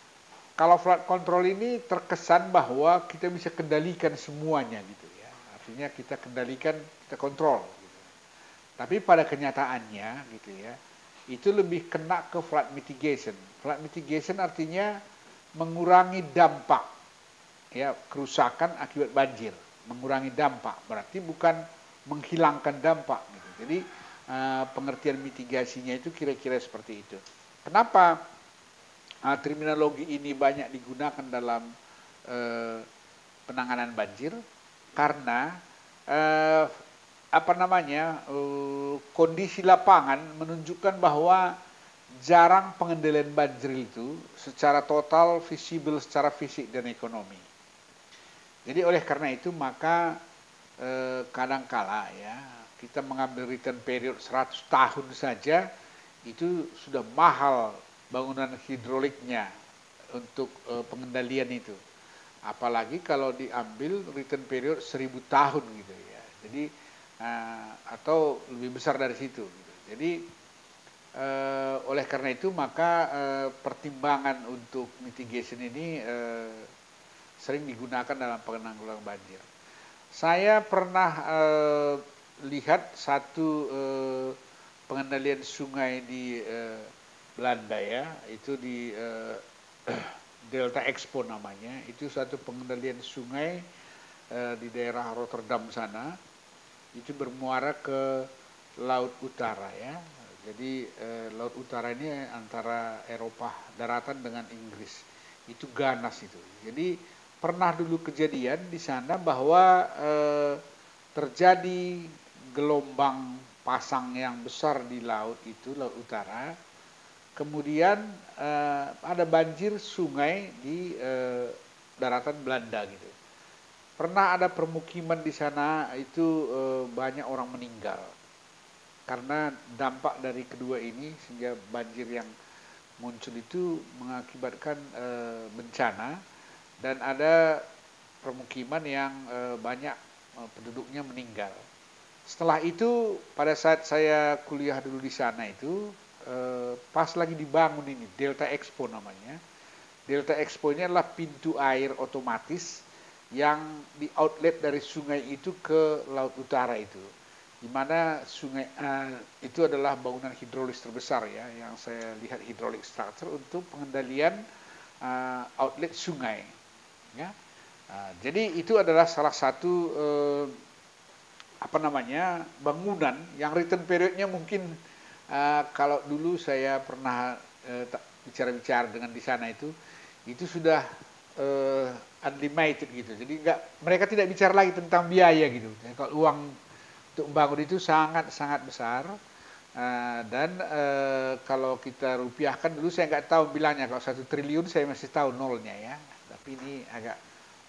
kalau flood control ini terkesan bahwa kita bisa kendalikan semuanya gitu ya. Artinya kita kendalikan, kita kontrol gitu. Tapi pada kenyataannya gitu ya, itu lebih kena ke flood mitigation. Flood mitigation artinya mengurangi dampak ya, kerusakan akibat banjir, mengurangi dampak, berarti bukan menghilangkan dampak gitu. Jadi pengertian mitigasinya itu kira-kira seperti itu. Kenapa terminologi ini banyak digunakan dalam penanganan banjir? Karena kondisi lapangan menunjukkan bahwa jarang pengendalian banjir itu secara total visible secara fisik dan ekonomi. Jadi oleh karena itu maka kadangkala ya kita mengambil return period 100 tahun saja itu sudah mahal bangunan hidroliknya untuk pengendalian itu. Apalagi kalau diambil return period 1000 tahun gitu ya. Jadi atau lebih besar dari situ gitu. Jadi oleh karena itu maka pertimbangan untuk mitigation ini sering digunakan dalam penanggulangan banjir. Saya pernah lihat satu pengendalian sungai di Belanda ya, itu di Delta Expo namanya. Itu satu pengendalian sungai di daerah Rotterdam sana. Itu bermuara ke Laut Utara ya. Jadi Laut Utara ini antara Eropa daratan dengan Inggris. Itu ganas itu. Jadi pernah dulu kejadian di sana bahwa terjadi gelombang pasang yang besar di laut itu, Laut Utara. Kemudian ada banjir sungai di daratan Belanda gitu. Pernah ada permukiman di sana itu banyak orang meninggal karena dampak dari kedua ini, sehingga banjir yang muncul itu mengakibatkan bencana dan ada permukiman yang banyak penduduknya meninggal. Setelah itu pada saat saya kuliah dulu di sana itu pas lagi dibangun ini Delta Expo namanya. Delta Expo ini adalah pintu air otomatis yang di outlet dari sungai itu ke Laut Utara itu, di mana sungai itu adalah bangunan hidrolis terbesar ya, yang saya lihat hydraulic structure untuk pengendalian outlet sungai ya. Jadi itu adalah salah satu bangunan yang return periodnya mungkin kalau dulu saya pernah bicara-bicara dengan di sana itu sudah unlimited gitu. Jadi mereka tidak bicara lagi tentang biaya gitu. Jadi kalau uang untuk membangun itu sangat besar dan kalau kita rupiahkan dulu saya nggak tahu bilangnya, kalau 1 triliun saya masih tahu nolnya ya. Tapi ini agak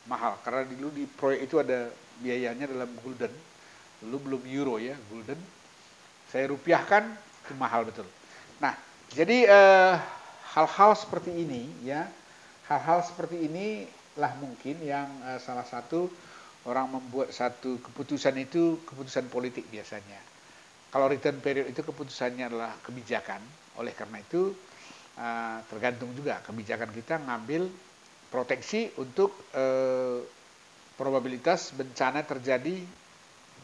mahal karena dulu di proyek itu ada biayanya dalam gulden. Dulu belum euro ya, gulden. Saya rupiahkan itu mahal betul. Nah, jadi hal-hal seperti ini ya. Hal-hal seperti inilah mungkin yang salah satu orang membuat satu keputusan itu keputusan politik biasanya. Kalau return period itu keputusannya adalah kebijakan. Oleh karena itu tergantung juga kebijakan kita ngambil proteksi untuk probabilitas bencana terjadi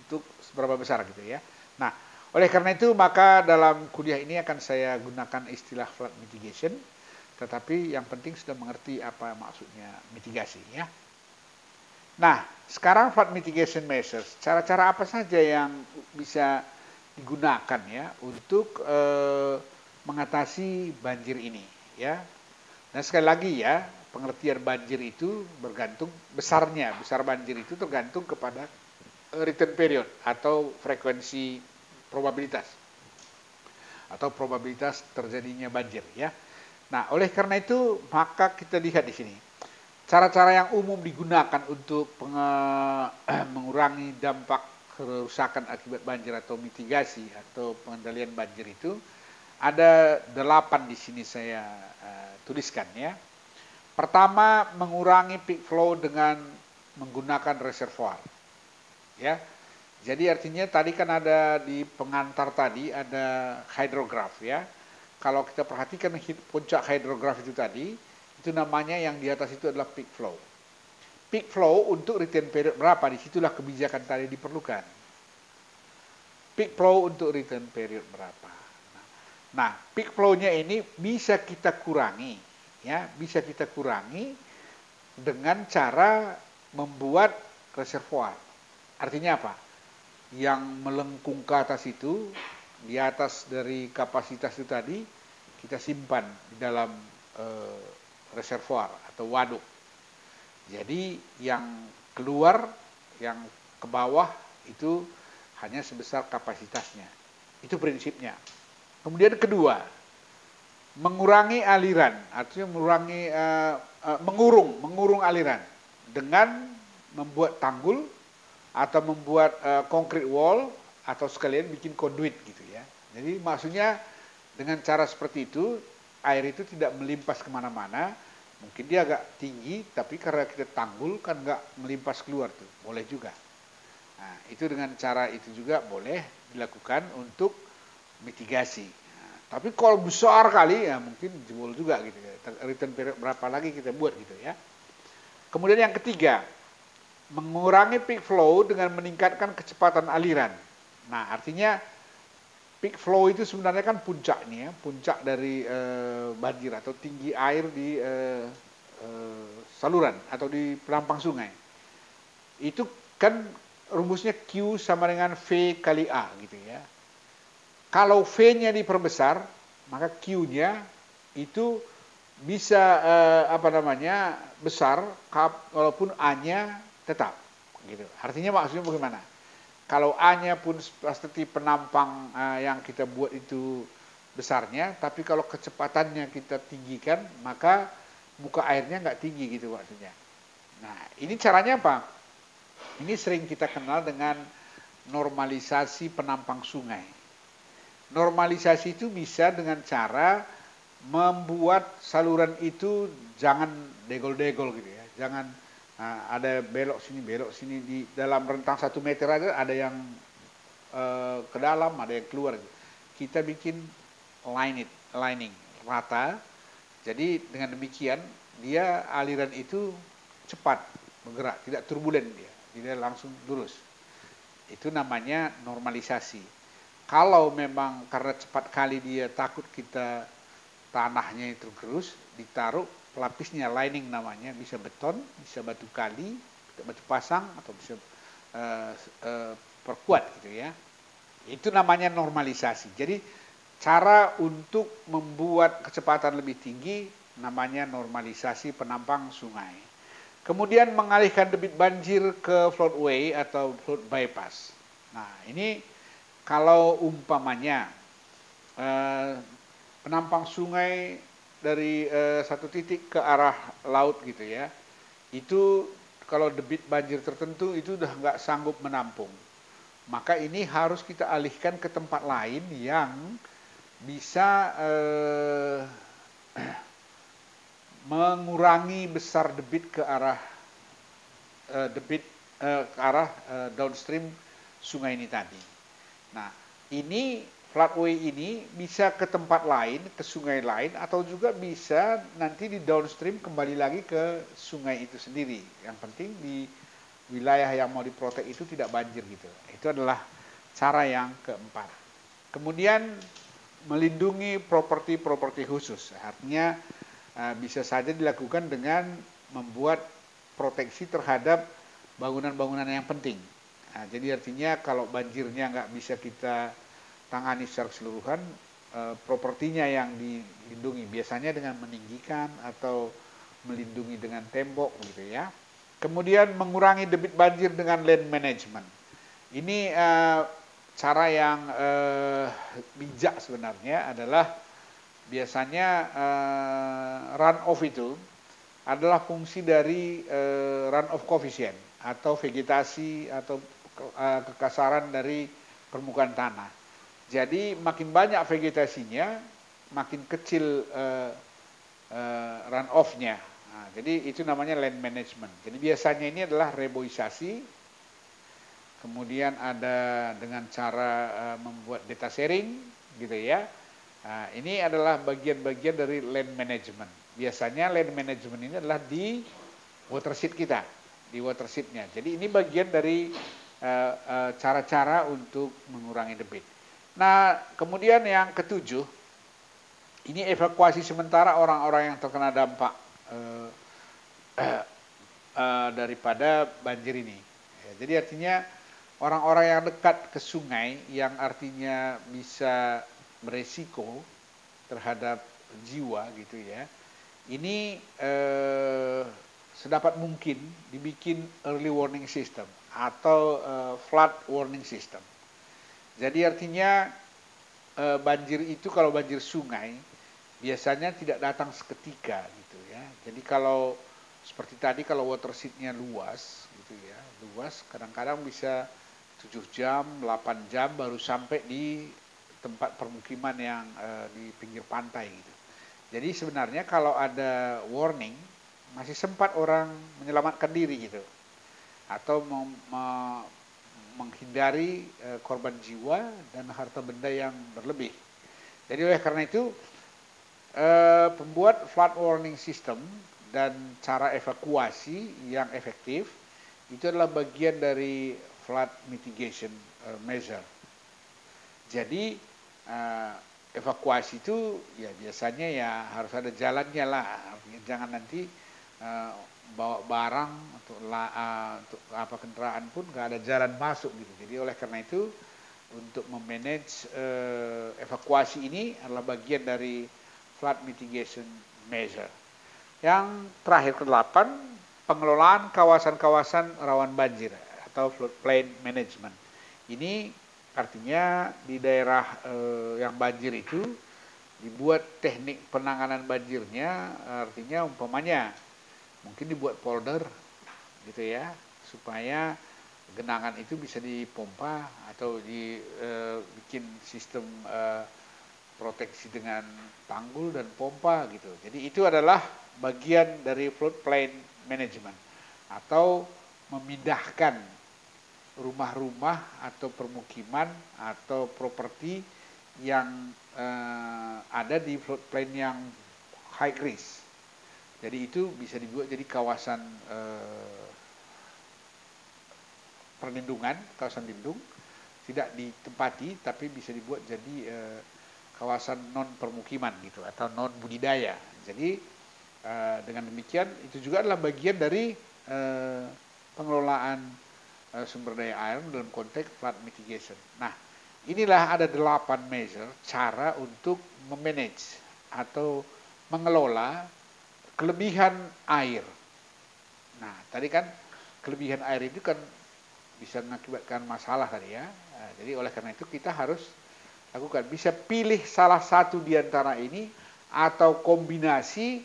untuk seberapa besar gitu ya. Nah, oleh karena itu maka dalam kuliah ini akan saya gunakan istilah flood mitigation. Tetapi yang penting sudah mengerti apa maksudnya mitigasi ya. Nah, sekarang flood mitigation measures, cara-cara apa saja yang bisa digunakan ya untuk mengatasi banjir ini ya. Dan sekali lagi ya, pengertian banjir itu bergantung besar banjir itu tergantung kepada return period atau frekuensi probabilitas. atau probabilitas terjadinya banjir ya. Nah, oleh karena itu maka kita lihat di sini cara-cara yang umum digunakan untuk mengurangi dampak kerusakan akibat banjir atau mitigasi atau pengendalian banjir itu ada 8 di sini saya tuliskan ya. Pertama, mengurangi peak flow dengan menggunakan reservoir. Ya. Jadi artinya tadi kan ada di pengantar tadi ada hydrograph ya. Kalau kita perhatikan puncak hydrograph itu tadi, itu namanya yang di atas itu adalah peak flow. Peak flow untuk return period berapa? Disitulah kebijakan tadi diperlukan. Peak flow untuk return period berapa? Nah, peak flow-nya ini bisa kita kurangi, ya, bisa kita kurangi dengan cara membuat reservoir. Artinya apa? Yang melengkung ke atas itu, di atas dari kapasitas itu tadi, kita simpan di dalam reservoir atau waduk. Jadi yang keluar, yang ke bawah itu hanya sebesar kapasitasnya. Itu prinsipnya. Kemudian kedua, mengurangi aliran, artinya mengurangi mengurung aliran dengan membuat tanggul atau membuat concrete wall atau sekalian bikin conduit gitu ya. Jadi maksudnya dengan cara seperti itu air itu tidak melimpas kemana-mana. Mungkin dia agak tinggi, tapi karena kita tanggul kan nggak melimpas keluar tuh, boleh juga. Nah, itu dengan cara itu juga boleh dilakukan untuk mitigasi. Nah, tapi kalau besar kali ya mungkin jebol juga gitu ya. Return period berapa lagi kita buat gitu ya. Kemudian yang ketiga, mengurangi peak flow dengan meningkatkan kecepatan aliran. Nah, artinya peak flow itu sebenarnya kan puncaknya, puncak dari banjir atau tinggi air di saluran atau di penampang sungai. Itu kan rumusnya Q sama dengan V kali A gitu ya. Kalau V-nya diperbesar, maka Q-nya itu bisa besar, walaupun A-nya tetap gitu. Artinya maksudnya bagaimana? Kalau A-nya pun seperti penampang yang kita buat itu besarnya, tapi kalau kecepatannya kita tinggikan, maka muka airnya nggak tinggi gitu maksudnya. Nah, ini caranya apa? Ini sering kita kenal dengan normalisasi penampang sungai. Normalisasi itu bisa dengan cara membuat saluran itu jangan degol-degol gitu ya. Jangan ada belok sini di dalam rentang 1 meter ada yang ke dalam, ada yang keluar. Kita bikin lining rata. Jadi dengan demikian dia aliran itu cepat bergerak, tidak turbulen dia langsung lurus. Itu namanya normalisasi. Kalau memang karena cepat kali dia takut kita tanahnya itu gerus, ditaruh pelapisnya lining namanya, bisa beton, bisa batu kali, batu pasang atau bisa perkuat gitu ya. Itu namanya normalisasi. Jadi cara untuk membuat kecepatan lebih tinggi namanya normalisasi penampang sungai. Kemudian mengalihkan debit banjir ke floodway atau flood bypass. Nah, ini kalau umpamanya penampang sungai dari satu titik ke arah laut gitu ya, itu kalau debit banjir tertentu itu udah nggak sanggup menampung, maka ini harus kita alihkan ke tempat lain yang bisa mengurangi besar debit ke arah downstream sungai ini tadi. Nah, ini floodway ini bisa ke tempat lain, ke sungai lain, atau juga bisa nanti di downstream kembali lagi ke sungai itu sendiri. Yang penting di wilayah yang mau diprotek itu tidak banjir gitu. Itu adalah cara yang keempat. Kemudian melindungi properti-properti khusus. Artinya bisa saja dilakukan dengan membuat proteksi terhadap bangunan-bangunan yang penting. Nah, jadi artinya kalau banjirnya nggak bisa kita tangani secara keseluruhan, propertinya yang dilindungi biasanya dengan meninggikan atau melindungi dengan tembok gitu ya. Kemudian mengurangi debit banjir dengan land management. Ini cara yang bijak sebenarnya adalah biasanya runoff itu adalah fungsi dari runoff coefficient atau vegetasi atau kekasaran dari permukaan tanah. Jadi makin banyak vegetasinya, makin kecil runoff-nya. Nah, jadi itu namanya land management. Jadi biasanya ini adalah reboisasi, kemudian ada dengan cara membuat data sharing, gitu ya. Nah, ini adalah bagian-bagian dari land management. Biasanya land management ini adalah di watershed kita, di watershednya. Jadi ini bagian dari cara-cara untuk mengurangi debit. Nah, kemudian yang ketujuh, ini evakuasi sementara orang-orang yang terkena dampak daripada banjir ini. Ya, jadi artinya orang-orang yang dekat ke sungai, yang artinya bisa beresiko terhadap jiwa gitu ya, ini sedapat mungkin dibikin early warning system atau flood warning system. Jadi artinya banjir itu, kalau banjir sungai biasanya tidak datang seketika gitu ya. Jadi kalau seperti tadi, kalau watershednya luas gitu ya, luas, kadang-kadang bisa 7 jam, 8 jam baru sampai di tempat permukiman yang di pinggir pantai gitu. Jadi sebenarnya kalau ada warning, masih sempat orang menyelamatkan diri gitu, atau menghindari korban jiwa dan harta benda yang berlebih. Jadi oleh karena itu pembuat flood warning system dan cara evakuasi yang efektif itu adalah bagian dari flood mitigation measure. Jadi evakuasi itu ya biasanya ya harus ada jalannya lah, jangan nanti bawa barang untuk apa kendaraan pun nggak ada jalan masuk gitu. Jadi oleh karena itu untuk memanage evakuasi ini adalah bagian dari flood mitigation measure. Yang terakhir ke-8, pengelolaan kawasan-kawasan rawan banjir atau floodplain management. Ini artinya di daerah yang banjir itu dibuat teknik penanganan banjirnya, artinya umpamanya mungkin dibuat polder gitu ya, supaya genangan itu bisa dipompa atau dibikin sistem proteksi dengan tanggul dan pompa gitu. Jadi itu adalah bagian dari floodplain management, atau memindahkan rumah-rumah atau permukiman atau properti yang ada di floodplain yang high risk. Jadi itu bisa dibuat jadi kawasan perlindungan, kawasan lindung, tidak ditempati tapi bisa dibuat jadi kawasan non permukiman gitu, atau non budidaya. Jadi dengan demikian itu juga adalah bagian dari pengelolaan sumber daya air dalam konteks flood mitigation. Nah, inilah ada 8 measure cara untuk memanage atau mengelola kelebihan air. Nah, tadi kan kelebihan air itu kan bisa mengakibatkan masalah tadi ya. Nah, jadi oleh karena itu kita harus lakukan, bisa pilih salah satu di antara ini atau kombinasi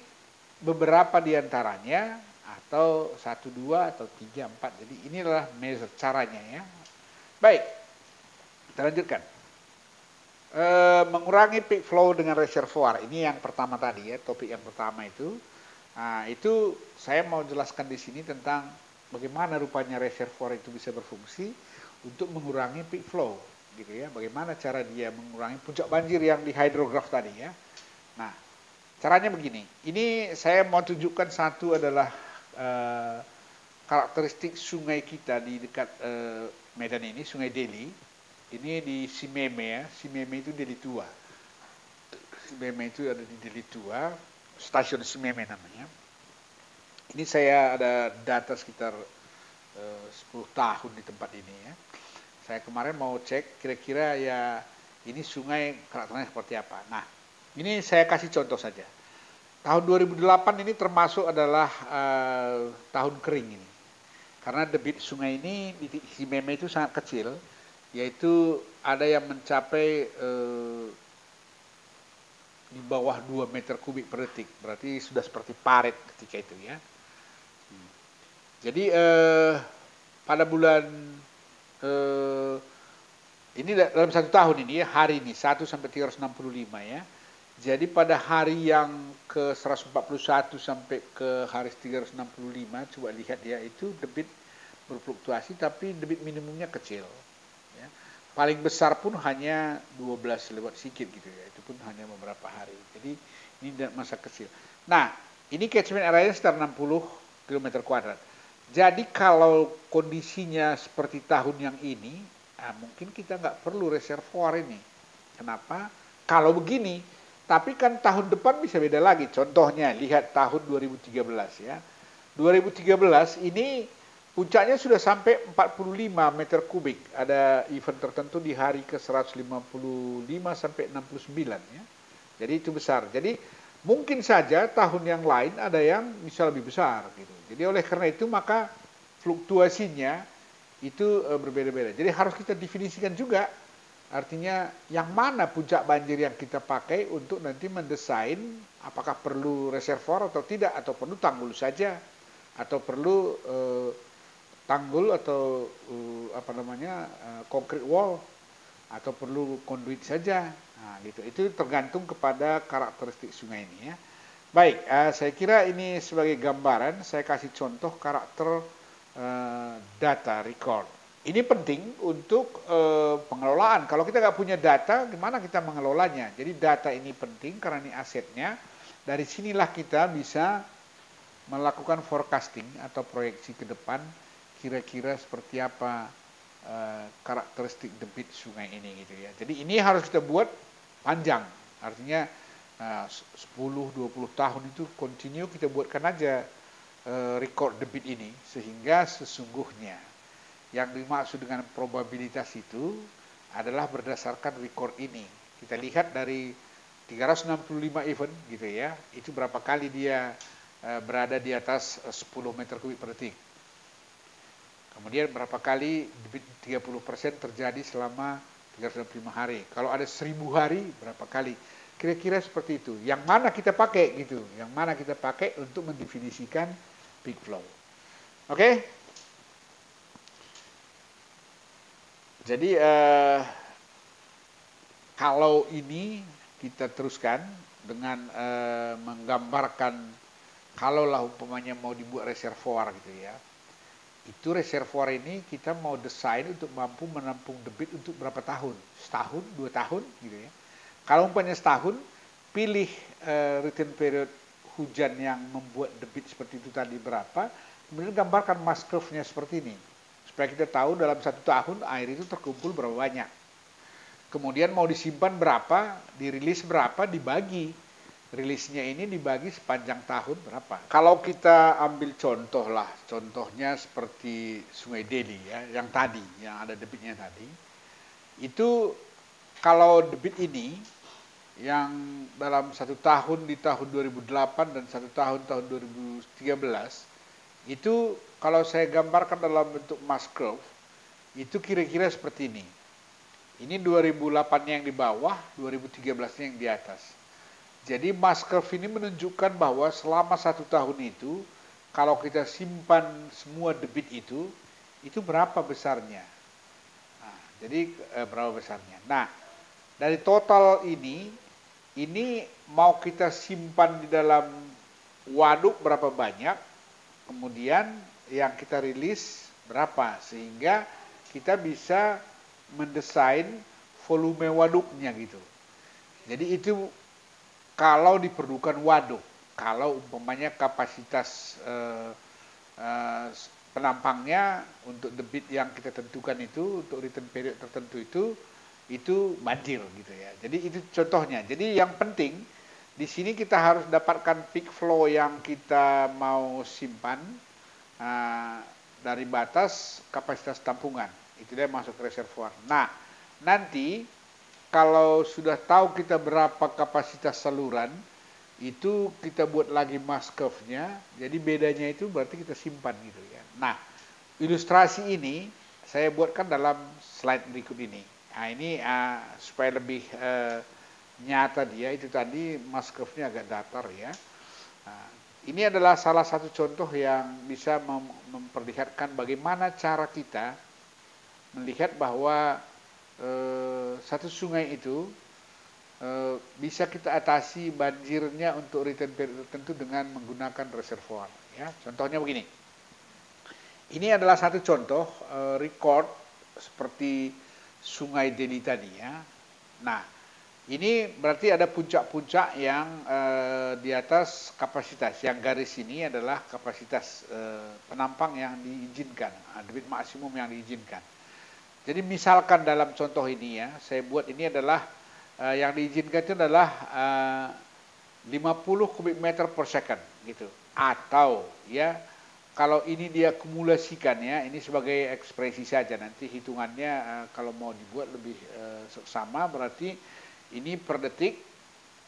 beberapa di antaranya, atau 1, 2, atau 3, 4. Jadi inilah measure caranya ya. Baik, kita lanjutkan. Mengurangi peak flow dengan reservoir. Ini yang pertama tadi ya, topik yang pertama itu. Nah, itu saya mau jelaskan di sini tentang bagaimana rupanya reservoir itu bisa berfungsi untuk mengurangi peak flow gitu ya. Bagaimana cara dia mengurangi puncak banjir yang di hydrograph tadi ya. Nah, caranya begini. Ini saya mau tunjukkan satu adalah karakteristik sungai kita di dekat Medan ini, Sungai Deli. Ini di Simeme ya. Simeme itu Deli Tua. Simeme itu ada di Deli Tua, stasiun Simeme namanya. Ini saya ada data sekitar 10 tahun di tempat ini ya. Saya kemarin mau cek kira-kira ya ini sungai karakternya seperti apa. Nah, ini saya kasih contoh saja. Tahun 2008 ini termasuk adalah tahun kering ini. Karena debit sungai ini di Simeme itu sangat kecil, yaitu ada yang mencapai di bawah 2 meter kubik per detik. Berarti sudah seperti parit ketika itu ya. Jadi pada bulan ini dalam 1 tahun ini ya, hari ini 1 sampai 365 ya. Jadi pada hari yang ke 141 sampai ke hari 365, coba lihat ya, itu debit berfluktuasi tapi debit minimumnya kecil. Ya. Paling besar pun hanya 12 lewat sedikit gitu ya, itu pun hanya beberapa hari. Jadi ini masa kecil. Nah, ini catchment area sekitar 60 km². Jadi kalau kondisinya seperti tahun yang ini, mungkin kita nggak perlu reservoir ini. Kenapa? Kalau begini, tapi kan tahun depan bisa beda lagi. Contohnya, lihat tahun 2013 ya. 2013 ini puncaknya sudah sampai 45 meter kubik. Ada event tertentu di hari ke 155 sampai 69 ya. Jadi itu besar. Jadi mungkin saja tahun yang lain ada yang bisa lebih besar gitu. Jadi oleh karena itu maka fluktuasinya itu berbeda-beda. Jadi harus kita definisikan juga, artinya yang mana puncak banjir yang kita pakai untuk nanti mendesain apakah perlu reservoir atau tidak, atau perlu tanggul saja, atau perlu tanggul atau concrete wall, atau perlu conduit saja. Nah, gitu. Itu tergantung kepada karakteristik sungai ini ya. Baik, saya kira ini sebagai gambaran, saya kasih contoh karakter data record. Ini penting untuk pengelolaan. Kalau kita nggak punya data, gimana kita mengelolanya? Jadi data ini penting karena ini asetnya. Dari sinilah kita bisa melakukan forecasting atau proyeksi ke depan, kira-kira seperti apa karakteristik debit sungai ini gitu ya. Jadi ini harus kita buat panjang, artinya 10-20 tahun itu continue kita buatkan aja record debit ini, sehingga sesungguhnya yang dimaksud dengan probabilitas itu adalah berdasarkan record ini. Kita lihat dari 365 event gitu ya, itu berapa kali dia berada di atas 10 meter kubik per detik. Kemudian berapa kali debit 30% terjadi selama 365 hari. Kalau ada 1000 hari, berapa kali? Kira-kira seperti itu. Yang mana kita pakai gitu, yang mana kita pakai untuk mendefinisikan peak flow. Oke? Jadi kalau ini kita teruskan dengan menggambarkan, kalaulah umpamanya mau dibuat reservoir gitu ya, itu reservoir ini kita mau desain untuk mampu menampung debit untuk berapa tahun? Setahun, 2 tahun gitu ya. Kalau umpamanya setahun, pilih return period hujan yang membuat debit seperti itu tadi berapa, kemudian gambarkan mass curve-nya seperti ini. Supaya kita tahu dalam 1 tahun air itu terkumpul berapa banyak. Kemudian mau disimpan berapa, dirilis berapa, dibagi. Rilisnya ini dibagi sepanjang tahun berapa. Kalau kita ambil contoh lah, contohnya seperti Sungai Deli ya, yang tadi, yang ada debitnya tadi. Itu kalau debit ini, yang dalam 1 tahun di tahun 2008 dan 1 tahun 2013, itu kalau saya gambarkan dalam bentuk mass curve, itu kira-kira seperti ini. Ini 2008 yang di bawah, 2013 yang di atas. Jadi mass curve ini menunjukkan bahwa selama 1 tahun itu, kalau kita simpan semua debit itu berapa besarnya. Nah, jadi berapa besarnya. Nah, dari total ini mau kita simpan di dalam waduk berapa banyak, kemudian yang kita rilis berapa, sehingga kita bisa mendesain volume waduknya gitu. Jadi itu kalau diperlukan waduk, kalau umpamanya kapasitas penampangnya untuk debit yang kita tentukan itu, untuk return period tertentu itu banjir gitu ya. Jadi itu contohnya. Jadi yang penting di sini kita harus dapatkan peak flow yang kita mau simpan dari batas kapasitas tampungan. Itu dia masuk reservoir. Nah, nanti kalau sudah tahu kita berapa kapasitas saluran, itu kita buat lagi mass curve-nya, jadi bedanya itu berarti kita simpan gitu ya. Nah, ilustrasi ini saya buatkan dalam slide berikut ini. Nah, ini supaya lebih nyata dia, itu tadi mass curve-nya agak datar ya. Nah, ini adalah salah satu contoh yang bisa memperlihatkan bagaimana cara kita melihat bahwa satu sungai itu bisa kita atasi banjirnya untuk return period tertentu dengan menggunakan reservoir. Ya, contohnya begini. Ini adalah satu contoh record seperti Sungai Deli tadi ya. Nah, ini berarti ada puncak-puncak yang di atas kapasitas. Yang garis ini adalah kapasitas penampang yang diizinkan, debit maksimum yang diizinkan. Jadi misalkan dalam contoh ini ya, saya buat ini adalah yang diizinkan itu adalah 50 kubik meter per second gitu. Atau ya kalau ini dia kumulasikan ya, ini sebagai ekspresi saja, nanti hitungannya kalau mau dibuat lebih seksama berarti ini per detik.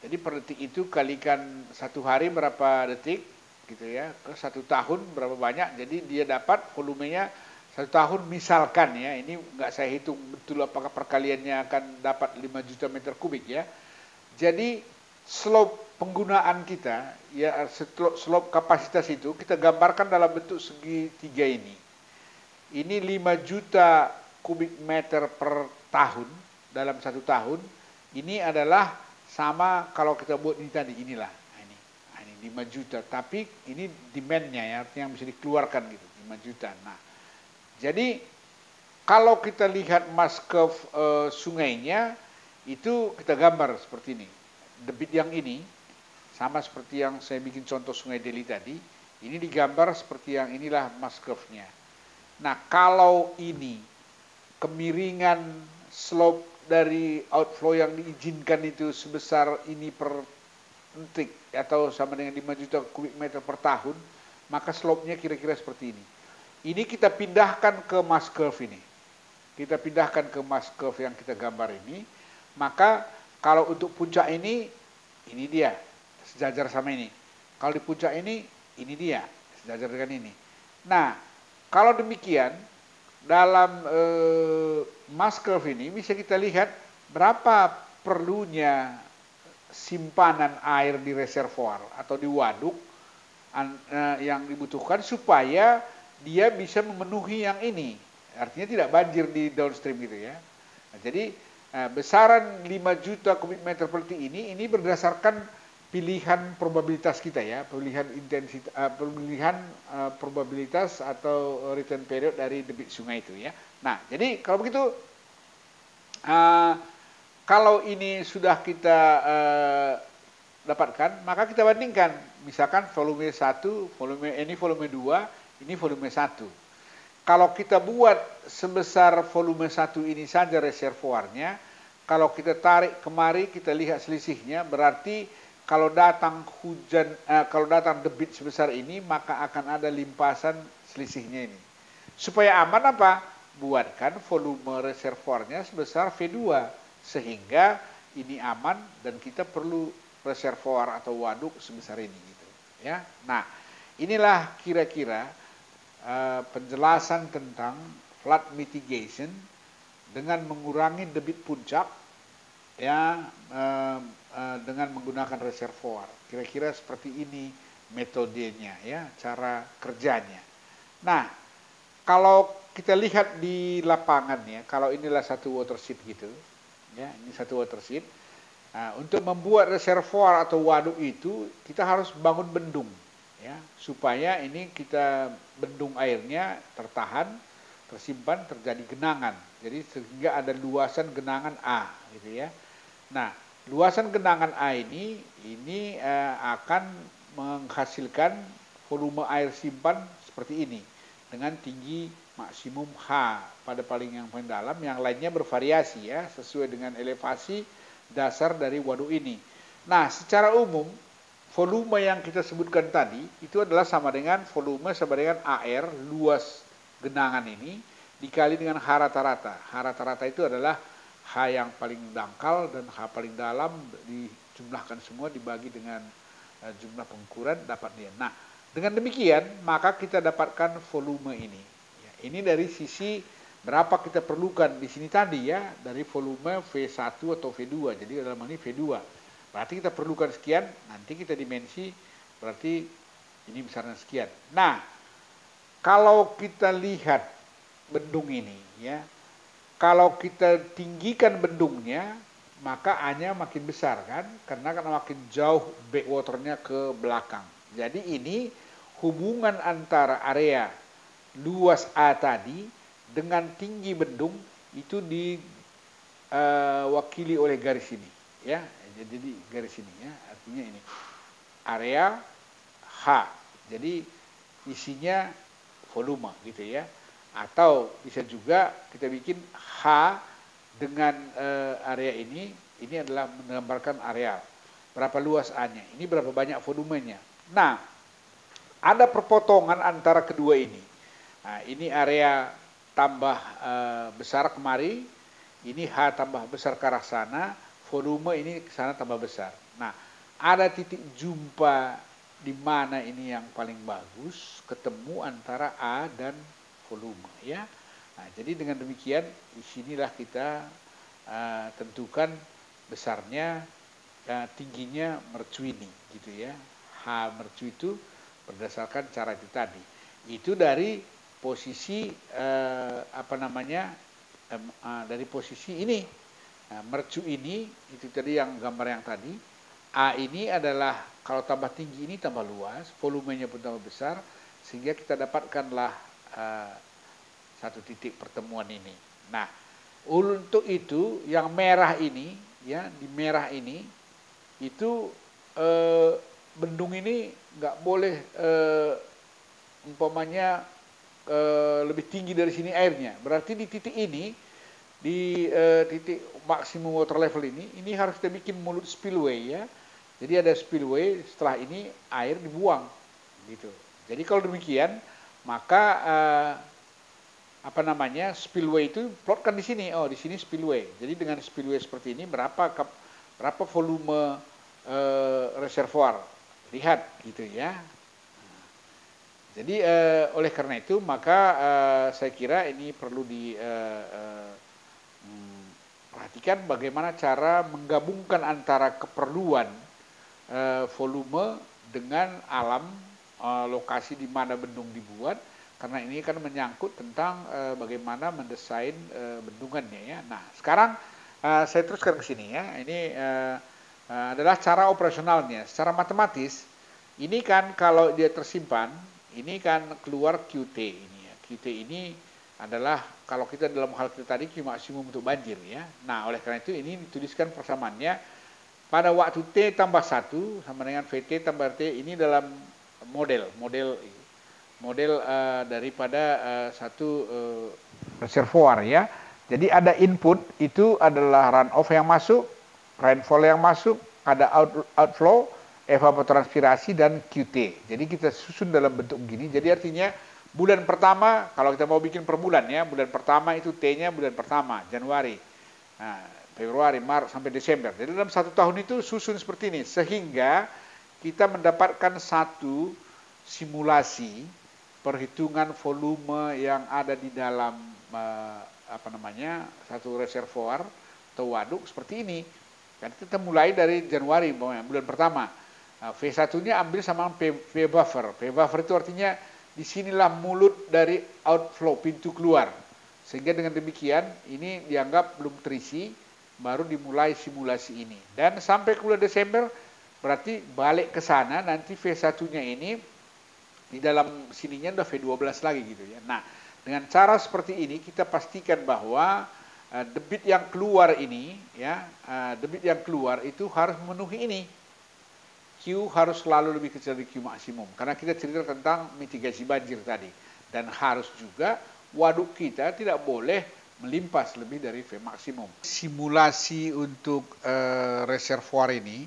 Jadi per detik itu kalikan satu hari berapa detik gitu ya, ke 1 tahun berapa banyak, jadi dia dapat volumenya 1 tahun misalkan ya, ini nggak saya hitung betul apakah perkaliannya akan dapat 5 juta meter kubik ya. Jadi slope penggunaan kita ya, slope kapasitas itu kita gambarkan dalam bentuk segitiga ini. Ini 5 juta kubik meter per tahun dalam 1 tahun. Ini adalah sama kalau kita buat ini tadi, inilah. Ini 5 juta, tapi ini demand-nya ya, artinya yang bisa dikeluarkan gitu, 5 juta. Nah, jadi kalau kita lihat mass curve sungainya, itu kita gambar seperti ini. Debit yang ini, sama seperti yang saya bikin contoh Sungai Deli tadi, ini digambar seperti yang inilah mass curve-nya. Nah, kalau ini kemiringan slope dari outflow yang diizinkan itu sebesar ini per detik, atau sama dengan 5 juta kubik meter per tahun, maka slope-nya kira-kira seperti ini. Ini kita pindahkan ke mass curve ini. Kita pindahkan ke mass curve yang kita gambar ini. Maka kalau untuk puncak ini dia, sejajar sama ini. Kalau di puncak ini dia, sejajar dengan ini. Nah, kalau demikian, dalam mass curve ini bisa kita lihat berapa perlunya simpanan air di reservoir atau di waduk yang dibutuhkan supaya dia bisa memenuhi yang ini. Artinya tidak banjir di downstream gitu ya. Nah, jadi besaran 5 juta kubik meter per detik ini berdasarkan pilihan probabilitas kita ya, pilihan intensitas, pilihan probabilitas atau return period dari debit sungai itu ya. Nah, jadi kalau begitu kalau ini sudah kita dapatkan, maka kita bandingkan. Misalkan volume 1, volume 2, ini volume 1. Kalau kita buat sebesar volume 1 ini saja reservoirnya, kalau kita tarik kemari kita lihat selisihnya, berarti kalau datang hujan, kalau datang debit sebesar ini, maka akan ada limpasan selisihnya ini. Supaya aman apa? Buatkan volume reservoirnya sebesar V2 sehingga ini aman dan kita perlu reservoir atau waduk sebesar ini gitu ya. Nah, inilah kira-kira penjelasan tentang flood mitigation dengan mengurangi debit puncak ya, dengan menggunakan reservoir. Kira-kira seperti ini metodenya ya, cara kerjanya. Nah, kalau kita lihat di lapangan ya, kalau inilah satu watershed gitu ya, ini satu watershed. Nah, untuk membuat reservoir atau waduk itu kita harus bangun bendung ya, supaya ini kita bendung airnya tertahan, tersimpan, terjadi genangan. Jadi sehingga ada luasan genangan A gitu ya. Nah, luasan genangan A ini akan menghasilkan volume air simpan seperti ini dengan tinggi maksimum H pada yang paling dalam, yang lainnya bervariasi ya sesuai dengan elevasi dasar dari waduk ini. Nah, secara umum volume yang kita sebutkan tadi itu adalah sama dengan volume sama dengan AR, luas genangan ini, dikali dengan H rata-rata. H rata-rata itu adalah H yang paling dangkal dan H paling dalam, dijumlahkan semua dibagi dengan jumlah pengukuran, dapat dia. Nah, dengan demikian maka kita dapatkan volume ini. Ya, ini dari sisi berapa kita perlukan di sini tadi ya, dari volume V1 atau V2. Jadi dalam hal ini V2. Berarti kita perlukan sekian, nanti kita dimensi, berarti ini besarnya sekian. Nah, kalau kita lihat bendung ini ya, kalau kita tinggikan bendungnya, maka A-nya makin besar kan, karena makin jauh backwaternya ke belakang. Jadi ini hubungan antara area luas A tadi dengan tinggi bendung itu diwakili oleh garis ini ya. Jadi garis ini ya, artinya ini area H. Jadi isinya volume gitu ya. Atau bisa juga kita bikin H dengan area ini adalah menggambarkan areal. Berapa luas A-nya, ini berapa banyak volumenya. Nah, ada perpotongan antara kedua ini. Nah, ini area tambah besar kemari, ini H tambah besar ke arah sana, volume ini ke sana tambah besar. Nah, ada titik jumpa di mana ini yang paling bagus, ketemu antara A dan volume ya. Nah, jadi dengan demikian disinilah kita tentukan besarnya, tingginya mercu ini gitu ya. H mercu itu berdasarkan cara itu tadi. Itu dari posisi dari posisi ini. Nah, mercu ini itu tadi yang gambar yang tadi. A ini adalah kalau tambah tinggi ini tambah luas, volumenya pun tambah besar, sehingga kita dapatkanlah satu titik pertemuan ini. Nah, untuk itu yang merah ini ya, di merah ini itu bendung ini nggak boleh umpamanya lebih tinggi dari sini airnya. Berarti di titik ini, di titik maksimum water level ini harus kita bikin mulut spillway ya. Jadi ada spillway, setelah ini air dibuang gitu. Jadi kalau demikian maka spillway itu plotkan di sini. Oh, di sini spillway. Jadi dengan spillway seperti ini berapa volume reservoir? Lihat gitu ya. Jadi oleh karena itu maka saya kira ini perlu diperhatikan bagaimana cara menggabungkan antara keperluan volume dengan alam lokasi di mana bendung dibuat, karena ini kan menyangkut tentang bagaimana mendesain bendungannya ya. Nah, sekarang saya teruskan ke sini ya. Ini adalah cara operasionalnya. Secara matematis, ini kan kalau dia tersimpan, ini kan keluar QT ini ya. QT ini adalah kalau kita dalam hal kita tadi Q maksimum untuk banjir ya. Nah, oleh karena itu ini dituliskan persamaannya pada waktu T tambah 1 sama dengan VT tambah T, ini dalam model daripada satu reservoir ya. Jadi ada input itu adalah runoff yang masuk, rainfall yang masuk, ada outflow, evapotranspirasi dan QT. Jadi kita susun dalam bentuk begini. Jadi artinya bulan pertama, kalau kita mau bikin per bulan ya, bulan pertama itu T-nya bulan pertama, Januari. Nah, Februari, Maret sampai Desember. Jadi dalam satu tahun itu susun seperti ini, sehingga kita mendapatkan satu simulasi perhitungan volume yang ada di dalam satu reservoir atau waduk seperti ini. Dan kita mulai dari Januari bulan pertama. V1-nya ambil sama V buffer. V buffer itu artinya disinilah mulut dari outflow, pintu keluar. Sehingga dengan demikian ini dianggap belum terisi, baru dimulai simulasi ini. Dan sampai ke bulan Desember berarti balik ke sana, nanti V1-nya ini di dalam sininya udah V12 lagi gitu ya. Nah, dengan cara seperti ini kita pastikan bahwa debit yang keluar ini ya, debit yang keluar itu harus memenuhi ini. Q harus selalu lebih kecil dari Q maksimum, karena kita cerita tentang mitigasi banjir tadi. Dan harus juga waduk kita tidak boleh melimpas lebih dari V maksimum. Simulasi untuk reservoir ini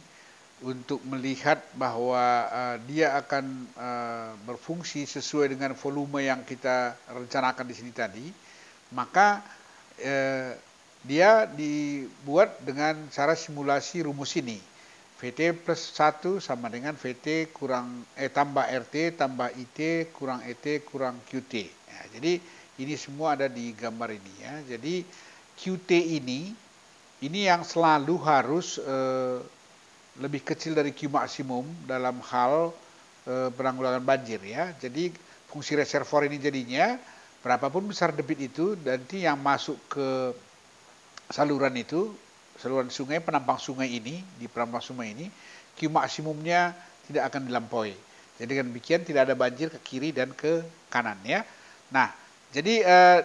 untuk melihat bahwa dia akan berfungsi sesuai dengan volume yang kita rencanakan di sini tadi, maka dia dibuat dengan cara simulasi rumus ini. VT plus 1 sama dengan VT kurang tambah RT tambah IT kurang ET kurang QT. Nah, jadi Ini semua ada di gambar ini ya. Jadi QT ini yang selalu harus lebih kecil dari Q maksimum dalam hal penanggulangan banjir ya. Jadi fungsi reservoir ini jadinya berapapun besar debit itu, nanti yang masuk ke saluran itu, saluran sungai, penampang sungai ini, di penampang sungai ini, Q maksimumnya tidak akan dilampaui. Jadi dengan demikian tidak ada banjir ke kiri dan ke kanan ya. Nah, jadi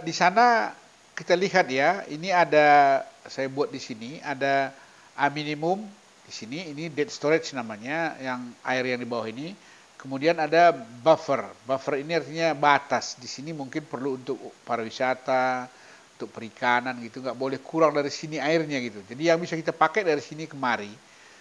di sana kita lihat ya, ini ada, saya buat di sini, ada A minimum di sini, ini dead storage namanya, yang air yang di bawah ini. Kemudian ada buffer. Buffer ini artinya batas. Di sini mungkin perlu untuk pariwisata, untuk perikanan gitu, nggak boleh kurang dari sini airnya gitu. Jadi yang bisa kita pakai dari sini kemari,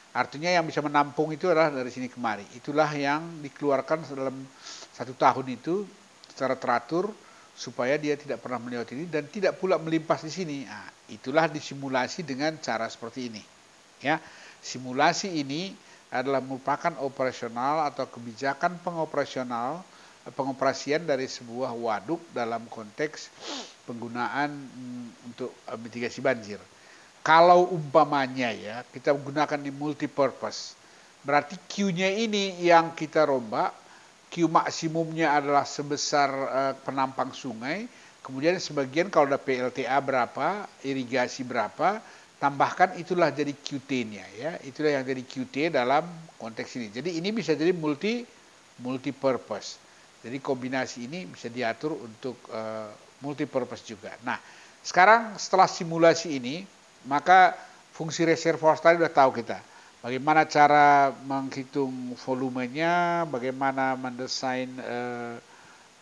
artinya yang bisa menampung itu adalah dari sini kemari. Itulah yang dikeluarkan dalam 1 tahun itu secara teratur supaya dia tidak pernah melewati ini dan tidak pula melimpas di sini. Nah, itulah disimulasi dengan cara seperti ini. Ya, simulasi ini adalah merupakan operasional atau kebijakan pengoperasian dari sebuah waduk dalam konteks penggunaan untuk mitigasi banjir. Kalau umpamanya ya, kita gunakan di multipurpose, berarti Q-nya ini yang kita rombak, Q maksimumnya adalah sebesar penampang sungai, kemudian sebagian kalau ada PLTA berapa, irigasi berapa, tambahkan itulah jadi QT-nya ya. Itulah yang jadi QT dalam konteks ini. Jadi ini bisa jadi multipurpose. Jadi kombinasi ini bisa diatur untuk multipurpose juga. Nah, sekarang setelah simulasi ini, maka fungsi reservoir tadi sudah tahu kita. Bagaimana cara menghitung volumenya, bagaimana mendesain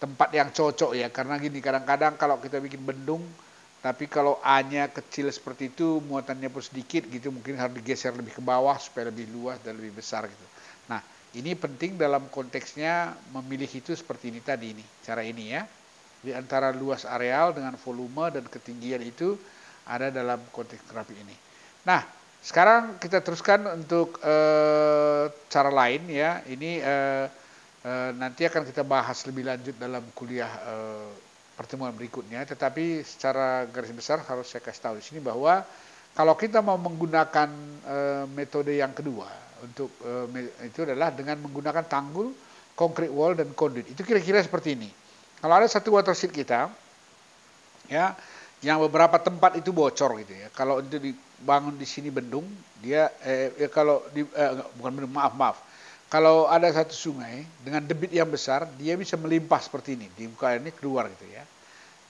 tempat yang cocok ya. Karena gini, kadang-kadang kalau kita bikin bendung, tapi kalau A-nya kecil seperti itu, muatannya pun sedikit gitu, mungkin harus digeser lebih ke bawah supaya lebih luas dan lebih besar gitu. Nah, ini penting dalam konteksnya memilih itu seperti ini tadi ini, cara ini ya. Di antara luas areal dengan volume dan ketinggian itu ada dalam konteks grafik ini. Nah, sekarang kita teruskan untuk cara lain ya. Ini nanti akan kita bahas lebih lanjut dalam kuliah pertemuan berikutnya, tetapi secara garis besar harus saya kasih tahu di sini bahwa kalau kita mau menggunakan metode yang kedua untuk itu adalah dengan menggunakan tanggul, concrete wall dan conduit. Itu kira-kira seperti ini. Kalau ada satu watershed kita, ya, yang beberapa tempat itu bocor gitu ya. Kalau itu dibangun di sini bendung, dia kalau bukan bendung, maaf. Kalau ada satu sungai dengan debit yang besar, dia bisa melimpah seperti ini, di muka air ini keluar gitu ya.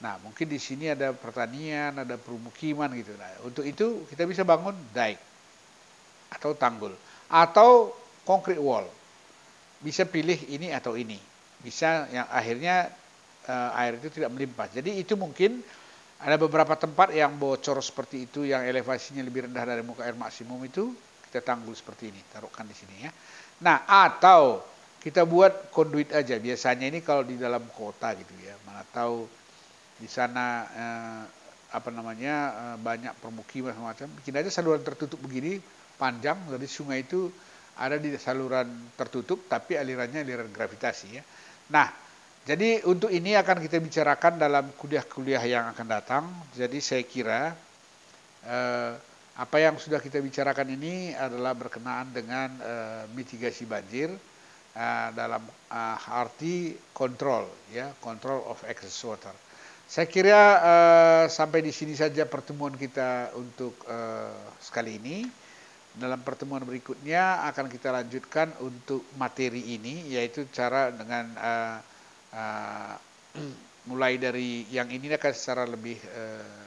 Nah, mungkin di sini ada pertanian, ada permukiman gitu. Nah, untuk itu kita bisa bangun dike atau tanggul atau concrete wall. Bisa pilih ini atau ini. Bisa yang akhirnya air itu tidak melimpah. Jadi itu mungkin ada beberapa tempat yang bocor seperti itu, yang elevasinya lebih rendah dari muka air maksimum itu, kita tanggul seperti ini, taruhkan di sini ya. Nah, atau kita buat conduit aja. Biasanya ini kalau di dalam kota gitu ya, mana tahu di sana banyak permukiman semacam, bikin aja saluran tertutup begini panjang, jadi sungai itu ada di saluran tertutup tapi alirannya aliran gravitasi ya. Nah, jadi untuk ini akan kita bicarakan dalam kuliah-kuliah yang akan datang. Jadi saya kira apa yang sudah kita bicarakan ini adalah berkenaan dengan mitigasi banjir dalam arti kontrol ya, control of excess water. Saya kira sampai di sini saja pertemuan kita untuk sekali ini. Dalam pertemuan berikutnya akan kita lanjutkan untuk materi ini, yaitu cara dengan mulai dari yang ini akan secara lebih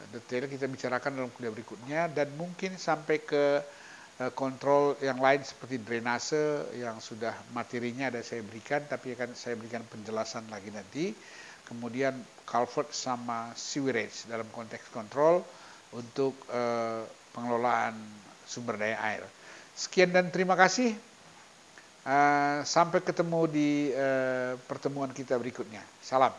detail kita bicarakan dalam kuliah berikutnya, dan mungkin sampai ke kontrol yang lain seperti drainase yang sudah materinya ada saya berikan, tapi akan saya berikan penjelasan lagi nanti. Kemudian culvert sama sewerage dalam konteks kontrol untuk pengelolaan sumber daya air. Sekian dan terima kasih. Sampai ketemu di pertemuan kita berikutnya. Salam.